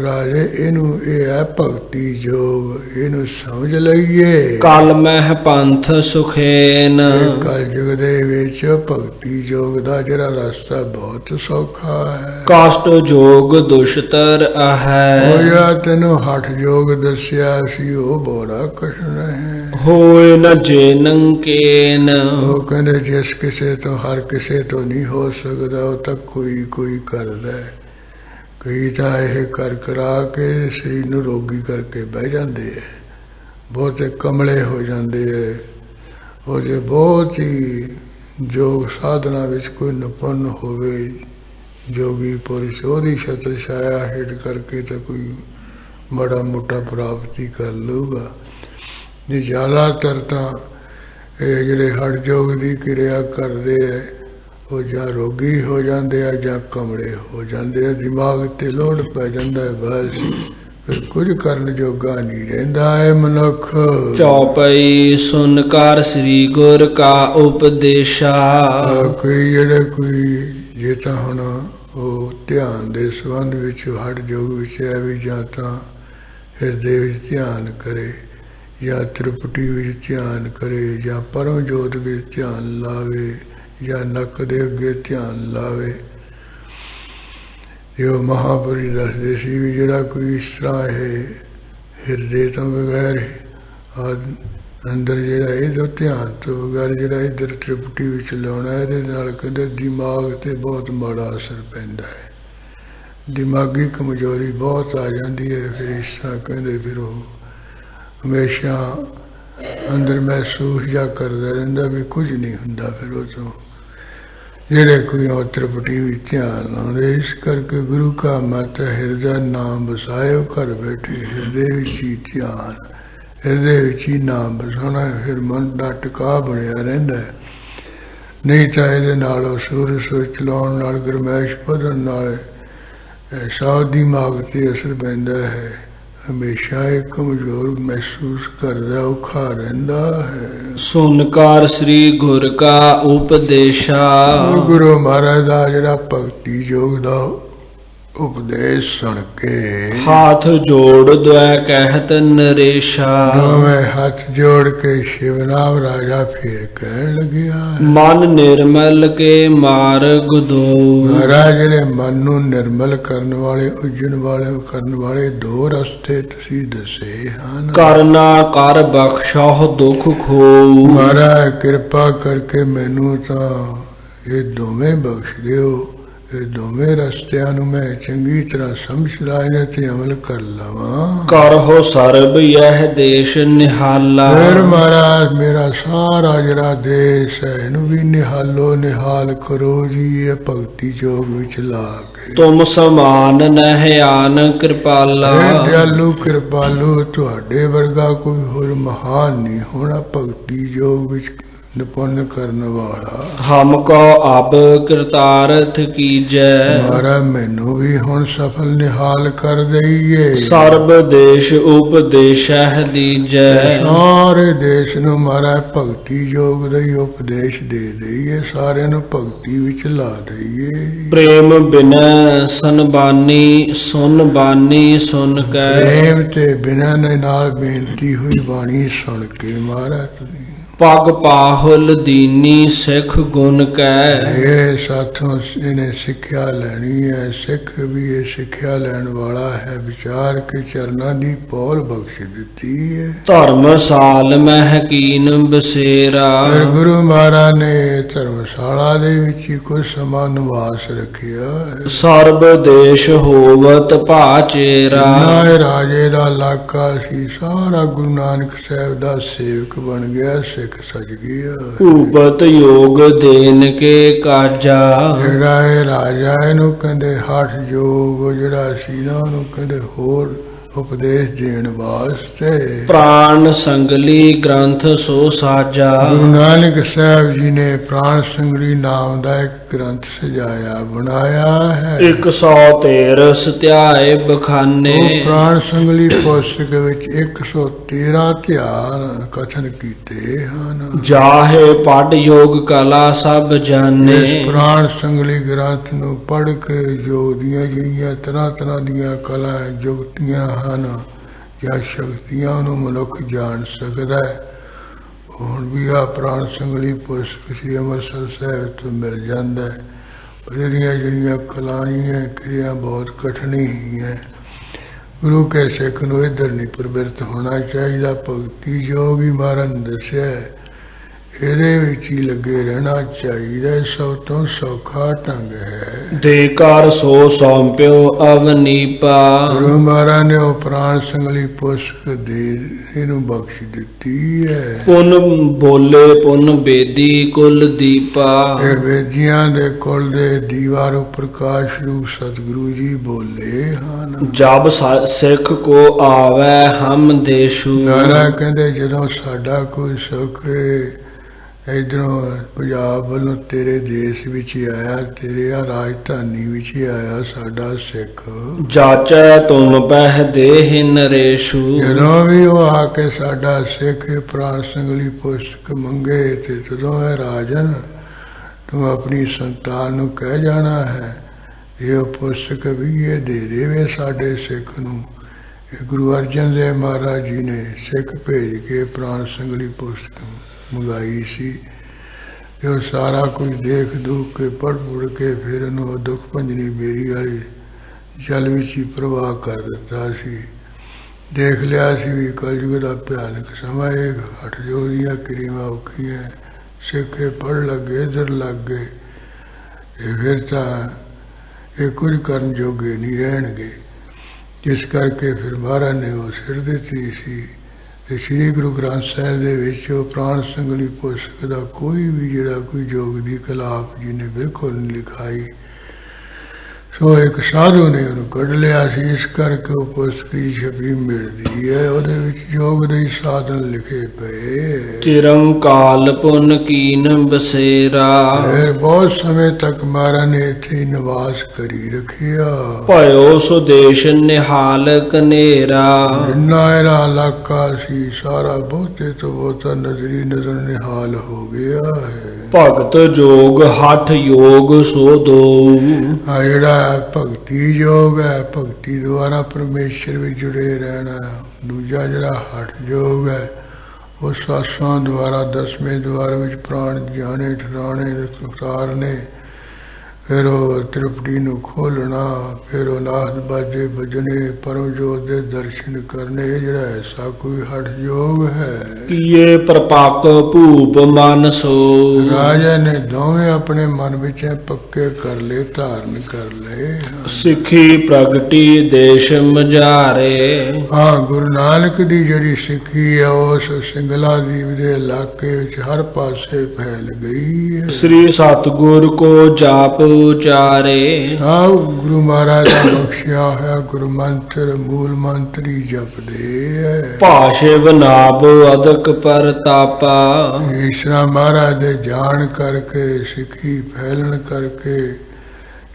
ਰਾਜੇ ਇਹਨੂੰ ਇਹ ਹੈ ਭਗਤੀ ਯੋਗ, ਇਹਨੂੰ ਸਮਝ ਲਈਏ। ਕਲ ਮਹਿ ਪੰਥ ਸੁਖੇਨ। ਕਲਯੁਗ ਦੇ ਵਿੱਚ ਭਗਤੀ ਯੋਗ ਦਾ ਜਿਹੜਾ ਰਸਤਾ ਬਹੁਤ ਸੌਖਾ ਹੈ। ਕਾਸ਼ਟ ਯੋਗ ਦੁਸ਼ਤਰ ਹੈ। ਉਹ ਜਿਹੜਾ ਤੈਨੂੰ ਹਠ ਯੋਗ ਦੱਸਿਆ ਸੀ ਉਹ ਬੜਾ ਕਠਿਨ ਹੈ। ਹੋਏ ਨ ਜੇ ਨੰਕੇਨ। ਉਹ ਕਹਿੰਦੇ ਜਿਸ ਕਿਸੇ ਤੋਂ ਹਰ ਕਿਸੇ ਤੋਂ ਨਹੀਂ ਹੋ ਸਕਦਾ, ਉਹ ਤਾਂ ਕੋਈ ਕਰਦਾ। ਕਈ ਤਾਂ ਇਹ ਕਰਾ ਕੇ ਸਰੀਰ ਨੂੰ ਰੋਗੀ ਕਰਕੇ ਬਹਿ ਜਾਂਦੇ ਹੈ, ਬਹੁਤੇ ਕਮਲੇ ਹੋ ਜਾਂਦੇ ਹੈ। ਉਹ ਜੇ ਬਹੁਤ ਹੀ ਯੋਗ ਸਾਧਨਾ ਵਿੱਚ ਕੋਈ ਨਿਪੁੰਨ ਹੋਵੇ ਜੋਗੀ ਪੁਰਸ਼, ਉਹਦੀ ਛਤਰ ਛਾਇਆ ਹੇਠ ਕਰਕੇ ਤਾਂ ਕੋਈ ਮਾੜਾ ਮੋਟਾ ਪ੍ਰਾਪਤੀ ਕਰ ਲਊਗਾ। ਜੇ ਜ਼ਿਆਦਾਤਰ ਤਾਂ ਇਹ ਜਿਹੜੇ ਹਠ ਯੋਗ ਦੀ ਕਿਰਿਆ ਕਰਦੇ ਹੈ ਉਹ ਜਾਂ ਰੋਗੀ ਹੋ ਜਾਂਦੇ ਆ ਜਾਂ ਕਮਲੇ ਹੋ ਜਾਂਦੇ ਆ। ਦਿਮਾਗ ਤੇ ਲੋੜ ਪੈ ਜਾਂਦਾ ਹੈ, ਬਸ ਫਿਰ ਕੁਝ ਕਰਨ ਜੋਗਾ ਨਹੀਂ ਰਹਿੰਦਾ ਹੈ ਮਨੁੱਖ। ਚੌਪਈ ਸੁਨ ਕਰ ਸ੍ਰੀ ਗੁਰ ਕਾ ਉਪਦੇਸ਼ਾ। ਕੋਈ ਜੇ ਤਾਂ ਹੁਣ ਉਹ ਧਿਆਨ ਦੇ ਸੰਬੰਧ ਵਿੱਚ ਹਠ ਯੋਗ ਵਿੱਚ ਹੈ ਵੀ ਜਾਂ ਤਾਂ ਹਿਰਦੇ ਵਿੱਚ ਧਿਆਨ ਕਰੇ, ਜਾਂ ਤ੍ਰਿਪਟੀ ਵਿੱਚ ਧਿਆਨ ਕਰੇ, ਜਾਂ ਪਰਮ ਜੋਤ ਵਿੱਚ ਧਿਆਨ ਲਾਵੇ, ਜਾਂ ਨੱਕ ਦੇ ਅੱਗੇ ਧਿਆਨ ਲਾਵੇ। ਜੋ ਮਹਾਂਪੁਰੀ ਦੱਸਦੇ ਸੀ ਵੀ ਜਿਹੜਾ ਕੋਈ ਇਸ ਤਰ੍ਹਾਂ ਇਹ ਹਿਰਦੇ ਤੋਂ ਬਗੈਰ ਅੰਦਰ ਜਿਹੜਾ ਇਹਦਾ ਧਿਆਨ ਤੋਂ ਬਗੈਰ ਜਿਹੜਾ ਇੱਧਰ ਤ੍ਰਿਪਟੀ ਵਿੱਚ ਲਾਉਣਾ, ਇਹਦੇ ਨਾਲ ਕਹਿੰਦੇ ਦਿਮਾਗ ਤੇ ਬਹੁਤ ਮਾੜਾ ਅਸਰ ਪੈਂਦਾ ਹੈ, ਦਿਮਾਗੀ ਕਮਜ਼ੋਰੀ ਬਹੁਤ ਆ ਜਾਂਦੀ ਹੈ। ਫਿਰ ਇਸ ਤਰ੍ਹਾਂ ਕਹਿੰਦੇ ਫਿਰ ਉਹ ਹਮੇਸ਼ਾ ਅੰਦਰ ਮਹਿਸੂਸ ਜਾਂ ਕਰਦਾ ਰਹਿੰਦਾ ਵੀ ਕੁਝ ਨਹੀਂ ਹੁੰਦਾ। ਫਿਰ ਉਹ ਤੋਂ ਜਿਹੜੇ ਕੋਈ ਉਹ ਤ੍ਰਿਪਟੀ ਵਿੱਚ ਧਿਆਨ ਲਾਉਂਦੇ, ਇਸ ਕਰਕੇ ਗੁਰੂ ਕਾ ਮਤ ਹਿਰਦਾ ਨਾਮ ਵਸਾਇਓ, ਘਰ ਬੈਠੇ ਹਿਰਦੇ ਵਿੱਚ ਹੀ ਧਿਆਨ, ਹਿਰਦੇ ਵਿੱਚ ਹੀ ਨਾਮ ਵਸਾਉਣਾ, ਫਿਰ ਮਨ ਦਾ ਟਿਕਾ ਬਣਿਆ ਰਹਿੰਦਾ ਹੈ। ਨਹੀਂ ਤਾਂ ਇਹਦੇ ਨਾਲ ਉਹ ਸੁਰ ਚਲਾਉਣ ਨਾਲ, ਗਰਮੈਸ਼ ਵਧਣ ਨਾਲ ਸਾਹ ਦਿਮਾਗ ਤੇ ਅਸਰ ਪੈਂਦਾ ਹੈ। ਹਮੇਸ਼ਾ ਇਹ ਕਮਜ਼ੋਰ ਮਹਿਸੂਸ ਕਰਦਾ, ਔਖਾ ਰਹਿੰਦਾ ਹੈ। ਸੁਨਕਾਰ ਸ੍ਰੀ ਗੁਰ ਕਾ ਉਪਦੇਸ਼ਾ, ਗੁਰੂ ਮਹਾਰਾਜ ਦਾ ਜਿਹੜਾ ਭਗਤੀ ਯੋਗ ਦਾ ਉਪਦੇਸ਼ ਸੁਣ ਕੇ ਹਾਥ ਜੋੜ ਦੁਐ ਕਹਿਤ ਨਰੇਸ਼ਾ, ਦੋਵੇਂ ਹੱਥ ਜੋੜ ਕੇ ਸ਼ਿਵ ਨਾਮ ਰਾਜਾ ਫੇਰ ਕਹਿਣ ਲੱਗਿਆ, ਮਨ ਨਿਰਮਲ ਕੇ ਮਾਰਗ ਦੋ। ਮਹਾਰਾਜ ਜਿਹੜੇ ਮਨ ਨੂੰ ਨਿਰਮਲ ਕਰਨ ਵਾਲੇ, ਉਜਣ ਵਾਲੇ ਕਰਨ ਵਾਲੇ ਦੋ ਰਸਤੇ ਤੁਸੀਂ ਦੱਸੇ ਹਨ। ਕਰਨਾ ਕਰ ਬਖਸ਼ਾਹ ਦੁਖ ਖੋ, ਮਹਾਰਾਜ ਕਿਰਪਾ ਕਰਕੇ ਮੈਨੂੰ ਤਾਂ ਇਹ ਦੋਵੇਂ ਬਖਸ਼ ਦਿਓ। ਇਹ ਦੋਵੇਂ ਰਸਤਿਆਂ ਨੂੰ ਮੈਂ ਚੰਗੀ ਤਰ੍ਹਾਂ ਸਮਝ ਲਾਇਆ ਤੇ ਅਮਲ ਕਰ ਲਵਾਂ। ਕਰਹੁ ਸਰਬ ਯਹ ਦੇਸ਼ ਨਿਹਾਲਾ, ਫਿਰ ਮਹਾਰਾਜ ਮੇਰਾ ਸਾਰਾ ਜਿਹੜਾ ਦੇਸ਼ ਹੈ ਇਹਨੂੰ ਵੀ ਨਿਹਾਲੋ, ਨਿਹਾਲ ਕਰੋ ਜੀ ਇਹ ਭਗਤੀ ਯੋਗ ਵਿੱਚ ਲਾ ਕੇ। ਤੁਮ ਸਮਾਨ ਨਹਿ ਆਨ ਕਿਰਪਾਲਾ, ਦਿਆਲੂ ਕਿਰਪਾਲੂ ਤੁਹਾਡੇ ਵਰਗਾ ਕੋਈ ਹੋਰ ਮਹਾਨ ਨਹੀਂ ਹੋਣਾ ਭਗਤੀ ਯੋਗ ਵਿੱਚ ਨਿਪੁੰਨ ਕਰਨ ਵਾਲਾ। ਹਮ ਕੋ ਅਬ ਕਿਰਤਾਰਥ ਕੀਜੈ, ਮਹਾਰਾਜ ਮੈਨੂੰ ਵੀ ਹੁਣ ਸਫਲ ਨਿਹਾਲ ਕਰ ਦਈਏ। ਸਰਬ ਦੇਸ਼ ਉਪਦੇਸ਼ਹਿ ਦੀਜੈ, ਸਾਰੇ ਦੇਸ਼ ਨੂੰ ਮਹਾਰਾਜ ਭਗਤੀ ਯੋਗ ਦਾ ਹੀ ਉਪਦੇਸ਼ ਦੇ ਦਈਏ, ਸਾਰਿਆਂ ਨੂੰ ਭਗਤੀ ਵਿੱਚ ਲਾ ਦਈਏ। ਪ੍ਰੇਮ ਬਿਨੈ ਸੰਬਾਨੀ ਸੁਨ ਬਾਨੀ ਸੁਨ ਕੈ, ਪ੍ਰੇਮ ਤੇ ਬਿਨਾਂ ਨਾਲ ਬੇਨਤੀ ਹੋਈ ਬਾਣੀ ਸੁਣ ਕੇ ਮਹਾਰਾਜ ਤੁਸੀਂ ਪਗ ਪਾਹੁਲ ਦੀਨੀ ਸਿੱਖ ਗੁਣ ਕੈ। ਇਹ ਸਾਥੋਂ ਇਹਨੇ ਸਿੱਖਿਆ ਲੈਣੀ ਹੈ, ਸਿੱਖ ਵੀ ਇਹ ਸਿੱਖਿਆ ਲੈਣ ਵਾਲਾ ਹੈ, ਵਿਚਾਰ ਕੇ ਚਰਨਾਂ ਦੀ ਪੌਲ ਬਖਸ਼ ਦਿੱਤੀ ਹੈ। ਧਰਮਸਾਲ ਮਹਿ ਕੀਨ ਬਸੇਰਾ, ਫਿਰ ਗੁਰੂ ਮਹਾਰਾਜ ਨੇ ਧਰਮਸ਼ਾਲਾ ਦੇ ਵਿੱਚ ਹੀ ਕੁਝ ਸਮਾਂ ਨਿਵਾਸ ਰੱਖਿਆ ਹੈ। ਸਰਬ ਦੇਸ਼ ਹੋਵਤ ਭਾਚੇਰਾ, ਨਾਏ ਰਾਜੇ ਦਾ ਇਲਾਕਾ ਸੀ, ਸਾਰਾ ਗੁਰੂ ਨਾਨਕ ਸਾਹਿਬ ਦਾ ਸੇਵਕ ਬਣ ਗਿਆ, ਸਿੱਖ ਸਜ ਗਿਆ। ਭੂਪਤ ਯੋਗ ਦੇਨ ਕੇ ਕਾਜਾ, ਜਿਹੜਾ ਇਹ ਰਾਜਾ ਇਹਨੂੰ ਕਹਿੰਦੇ ਹਠ ਯੋਗ ਜਿਹੜਾ ਸੀ ਨਾ, ਉਹਨੂੰ ਕਹਿੰਦੇ ਹੋਰ ਉਪਦੇਸ਼ ਦੇਣ ਵਾਸਤੇ। ਪ੍ਰਾਣ ਸੰਗਲੀ ਗ੍ਰੰਥ ਸੋ ਸਾਜਾ, ਗੁਰੂ ਨਾਨਕ ਸਾਹਿਬ ਜੀ ਨੇ ਪ੍ਰਾਣ ਸੰਗਲੀ ਨਾਮ ਦਾ ਇੱਕ ਗ੍ਰੰਥ ਸਜਾਇਆ ਬਣਾਇਆ ਹੈ। 113 ਸਤਿਆਏ ਬਖਾਨੇ, ਉਹ ਪ੍ਰਾਣ ਸੰਗਲੀ ਪੁਸਤਕ ਵਿੱਚ 113 ਧਿਆਨ ਕਥਨ ਕੀਤੇ ਹਨ। ਜਾਹੇ ਪੜ ਯੋਗ ਕਲਾ ਸਭ ਜਾਣੇ, ਇਸ ਪ੍ਰਾਣ ਸੰਗਲੀ ਗ੍ਰੰਥ ਨੂੰ ਪੜ੍ਹ ਕੇ ਯੋਗ ਦੀਆਂ ਜਿਹੜੀਆਂ ਤਰ੍ਹਾਂ ਤਰ੍ਹਾਂ ਦੀਆਂ ਕਲਾ ਜੁਗਤੀਆਂ ਹਨ ਜਾਂ ਸ਼ਕਤੀਆਂ ਨੂੰ ਮਨੁੱਖ ਜਾਣ ਸਕਦਾ ਹੈ। ਹੁਣ ਵੀ ਆ ਪ੍ਰਾਣ ਸੰਗਲੀ ਪੁਸਤਕ ਸ੍ਰੀ ਅੰਮ੍ਰਿਤਸਰ ਸਾਹਿਬ ਤੋਂ ਮਿਲ ਜਾਂਦਾ ਹੈ, ਪਰ ਇਹਦੀਆਂ ਜਿਹੜੀਆਂ ਕਲਾਈਆਂ ਕਿਰਿਆ ਬਹੁਤ ਕਠਿਨੀ ਹੀ ਹੈ। ਗੁਰੂ ਕੇ ਸਿੱਖ ਨੂੰ ਇੱਧਰ ਨਹੀਂ ਪ੍ਰਵਿਰਤ ਹੋਣਾ ਚਾਹੀਦਾ। ਭਗਤੀ ਯੋਗ ਹੀ ਮਹਾਰਾਜ ਨੇ ਦੱਸਿਆ ਇਹਦੇ ਵਿੱਚ ਹੀ ਲੱਗੇ ਰਹਿਣਾ ਚਾਹੀਦਾ, ਸਭ ਤੋਂ ਸੌਖਾ ਢੰਗ ਹੈ। ਦੇ ਕਰ ਸੋ ਸੌਂਪਿਓ ਅਵਨੀਪਾ, ਗੁਰੂ ਮਹਾਰਾਜ ਨੇ ਉਹ ਪ੍ਰਾਣ ਸੰਗਲੀ ਪੁਸਤਕ ਦੇ ਇਹਨੂੰ ਬਖਸ਼ ਦਿੱਤੀ ਹੈ। ਪੁਨ ਬੋਲੇ ਪੁਨ ਬੇਦੀ ਕੁਲ ਦੀਪਾ, ਇਹ ਵੇਦੀਆਂ ਦੇ ਕੁਲ ਦੇ ਦੀਵਾ ਨੂੰ ਪ੍ਰਕਾਸ਼ ਰੂਪ ਸਤਿਗੁਰੂ ਜੀ ਬੋਲੇ ਹਨ। ਜਬ ਸਿੱਖ ਕੋ ਆਵੈ ਹਮ ਦੇਸ਼ੂ, ਮਹਾਰਾਜ ਕਹਿੰਦੇ ਜਦੋਂ ਸਾਡਾ ਕੋਈ ਸੁੱਖ ਇੱਧਰੋਂ ਪੰਜਾਬ ਵੱਲੋਂ ਤੇਰੇ ਦੇਸ਼ ਵਿੱਚ ਹੀ ਆਇਆ, ਤੇਰੇ ਆ ਰਾਜਧਾਨੀ ਵਿੱਚ ਹੀ ਆਇਆ ਸਾਡਾ ਸਿੱਖ, ਜਾਚੈ ਤੁਮ ਪਹਿ ਦੇਹ ਨਰੇਸ਼ੂ, ਜਦੋਂ ਵੀ ਉਹ ਆ ਕੇ ਸਾਡਾ ਸਿੱਖ ਪ੍ਰਾਣ ਸੰਗਲੀ ਪੁਸਤਕ ਮੰਗੇ ਤੇ ਤਦੋਂ ਹੈ ਰਾਜਨ ਤੂੰ ਆਪਣੀ ਸੰਤਾਨ ਨੂੰ ਕਹਿ ਜਾਣਾ ਹੈ ਇਹ ਪੁਸਤਕ ਵੀ ਇਹ ਦੇ ਦੇਵੇ ਸਾਡੇ ਸਿੱਖ ਨੂੰ। ਇਹ ਗੁਰੂ ਅਰਜਨ ਦੇਵ ਮਹਾਰਾਜ ਜੀ ਨੇ ਸਿੱਖ ਭੇਜ ਕੇ ਪ੍ਰਾਣ ਸੰਗਲੀ ਪੁਸਤਕ ਮੰਗਾਈ ਸੀ। ਤੇ ਉਹ ਸਾਰਾ ਕੁਝ ਦੇਖ ਦੁੱਖ ਕੇ ਪੜ੍ਹ ਪੁੜ ਕੇ ਫਿਰ ਉਹਨੂੰ ਦੁੱਖ ਭੰਜਨੀ ਬੇਰੀ ਵਾਲੇ ਜਲ ਵਿੱਚ ਹੀ ਪ੍ਰਵਾਹ ਕਰ ਦਿੱਤਾ ਸੀ। देख लिया सी भी कलयुग का भयानक समय हठ जोग दियां क्रियावां औखियां सिक्खे पढ़ लगे इधर लग गए फिर तो ये कुछ करन जोगे नहीं रहणगे जिस करके फिर महाराज ने वो सिर दिती सी ते श्री गुरु ग्रंथ साहिब दे विच प्राण संगली पुस्तक दा कोई भी जिहड़ा कोई जोग दी कलाप जिन्हें बिल्कुल नहीं लिखाई सो एक साधु ने उन्हें कढ़ लिया सी इस करके वो पुस्तक की छपी मिलती है ਉਹਦੇ ਵਿੱਚ जोग ਦੇ साधन लिखे पे चिरंकाल पुन कीन बसेरा फिर बहुत समय तक महाराज ने इत्थे निवास करी रखिया भयो सुदेश निहाल कनेरा जिन्ना एरा इलाका सी सारा बहुते तो बहुता नजरी नजर निहाल हो गया है भगत जोग हठ योग सो दो ਜਿਹੜਾ ਭਗਤੀ ਯੋਗ ਹੈ ਭਗਤੀ ਦੁਆਰਾ ਪਰਮੇਸ਼ਰ ਵਿੱਚ ਜੁੜੇ ਰਹਿਣਾ ਦੂਜਾ ਜਿਹੜਾ ਹਠ ਯੋਗ ਹੈ ਉਹ ਸਾਸਾਂ ਦੁਆਰਾ ਦਸਵੇਂ ਦੁਆਰ ਵਿੱਚ ਪ੍ਰਾਣ ਜਾਣੇ ਠਰਾਣੇ ਉਤਾਰਨੇ फिर वो त्रिपटी नूं खोलना फिर वो नाद बाजे बजने परम जोत दे दर्शन करने जिहड़ा ऐसा कोई हठ योग है किए प्रपाक भूप मन सो राजा ने दोवें अपने मन विच पक्के कर ले धारण कर ले सिखी प्रगटी देश मझारे हाँ गुरु नानक दी जिहड़ी सिक्खी है उस सिंगला दीप दे इलाके विच हर पासे फैल गई है श्री सतगुर को जाप उचारे सब गुरु महाराज का बख्शिया है गुरु मंत्र मूल मंत्र ही जपदे भाषिव नाभ अदक परतापा ईश्वरा महाराज दे जान करके सिक्खी फैलन करके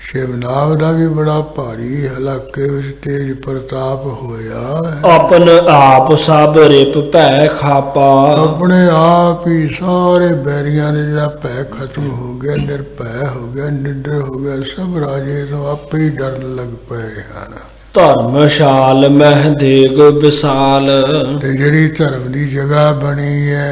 शिवनाव दा भी बड़ा भारी इलाके विच तेज प्रताप होया अपन आप सब रिप भै खापा अपने आप ही सारे बैरियां ने जिहड़ा भै खत्म हो गया निर्भय हो गया निडर हो गया सब राजे तो आपे ही डरन लग पे हन धर्मशाल मह देग विशाल ते जिहड़ी धर्म दी जगह बनी है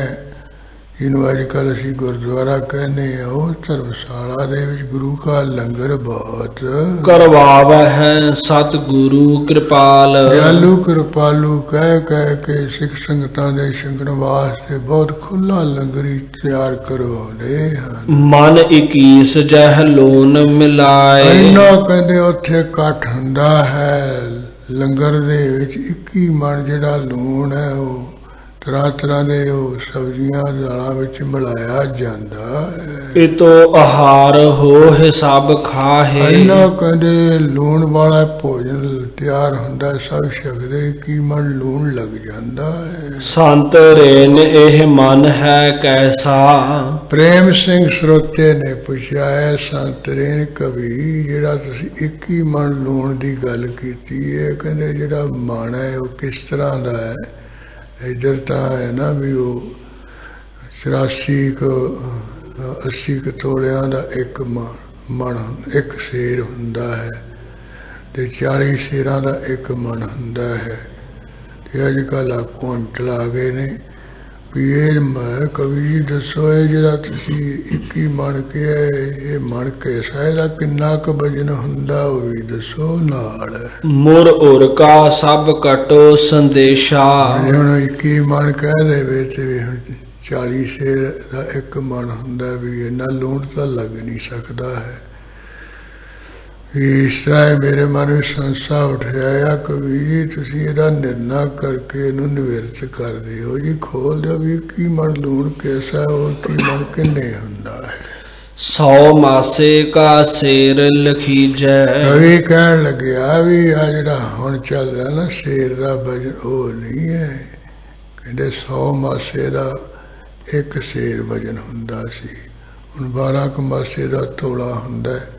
जिन्हों अजकल असी गुरुद्वारा कहने उस धर्मशाला दे विच गुरु का लंगर बहुत करवावे है सतगुरु कृपाल दयालु कृपालु कह कह के सिख संगतां दे छकण वास्ते बहुत खुला लंगर ही तैयार करवाउंदे हन मन 21 जह लोन मिलाए इन्ना कहंदे उत्थे इकट्ठ हुंदा है लंगर दे विच 21 मन जिहड़ा लूण है वो तरह तरह दे सब्जियां दालां विच मिलाया जांदा है ए तो आहार हो हिसाब खाहे इन्ना कहंदे लूण वाला भोजन तैयार हुंदा सब छकदे की मन लूण लग जांदा है संत रेन एह मन है कैसा प्रेम सिंह श्रोते ने पुछया है संत रेन कवि जिहड़ा तुसीं 21 मन लूण दी गल कीती है कहंदे जिहड़ा मन है वो किस तरह दा है इधर तो है ना भी वो 80 तोलियां का एक मन एक शेर हुंदा है ते 40 शेरां का एक मन हुंदा है ते अजकल कुंटल आ गए ने भी ये मैं कवि जी दसो है जिहड़ा तुसीं 21 मन के ये मन कैसा है किन्ना क वजन हुंदा वो भी दसो नाल मुर उर का सब कटो संदेशा हुण 21 मन कह देवे ते 40 शेर का एक मन हुंदा भी इन्ना लूण तो लग नहीं सकता है इस तरह मेरे मन में संसा उठाया कवि जी तुसीं इहदा निर्णय करके इहनूं निवृत्त कर दिओ जी खोल दो भी 21 मन लूण कैसा है और 21 मन किन्ने हुंदा है 100 मासे का शेर लखी जय कवि कहन लग्या भी आ जिहड़ा हुण चल रहा ना शेर का वजन वो नहीं है कहंदे 100 मासे का एक शेर वजन हुंदा सी हुण 12 क मासे का तोला हुंदा है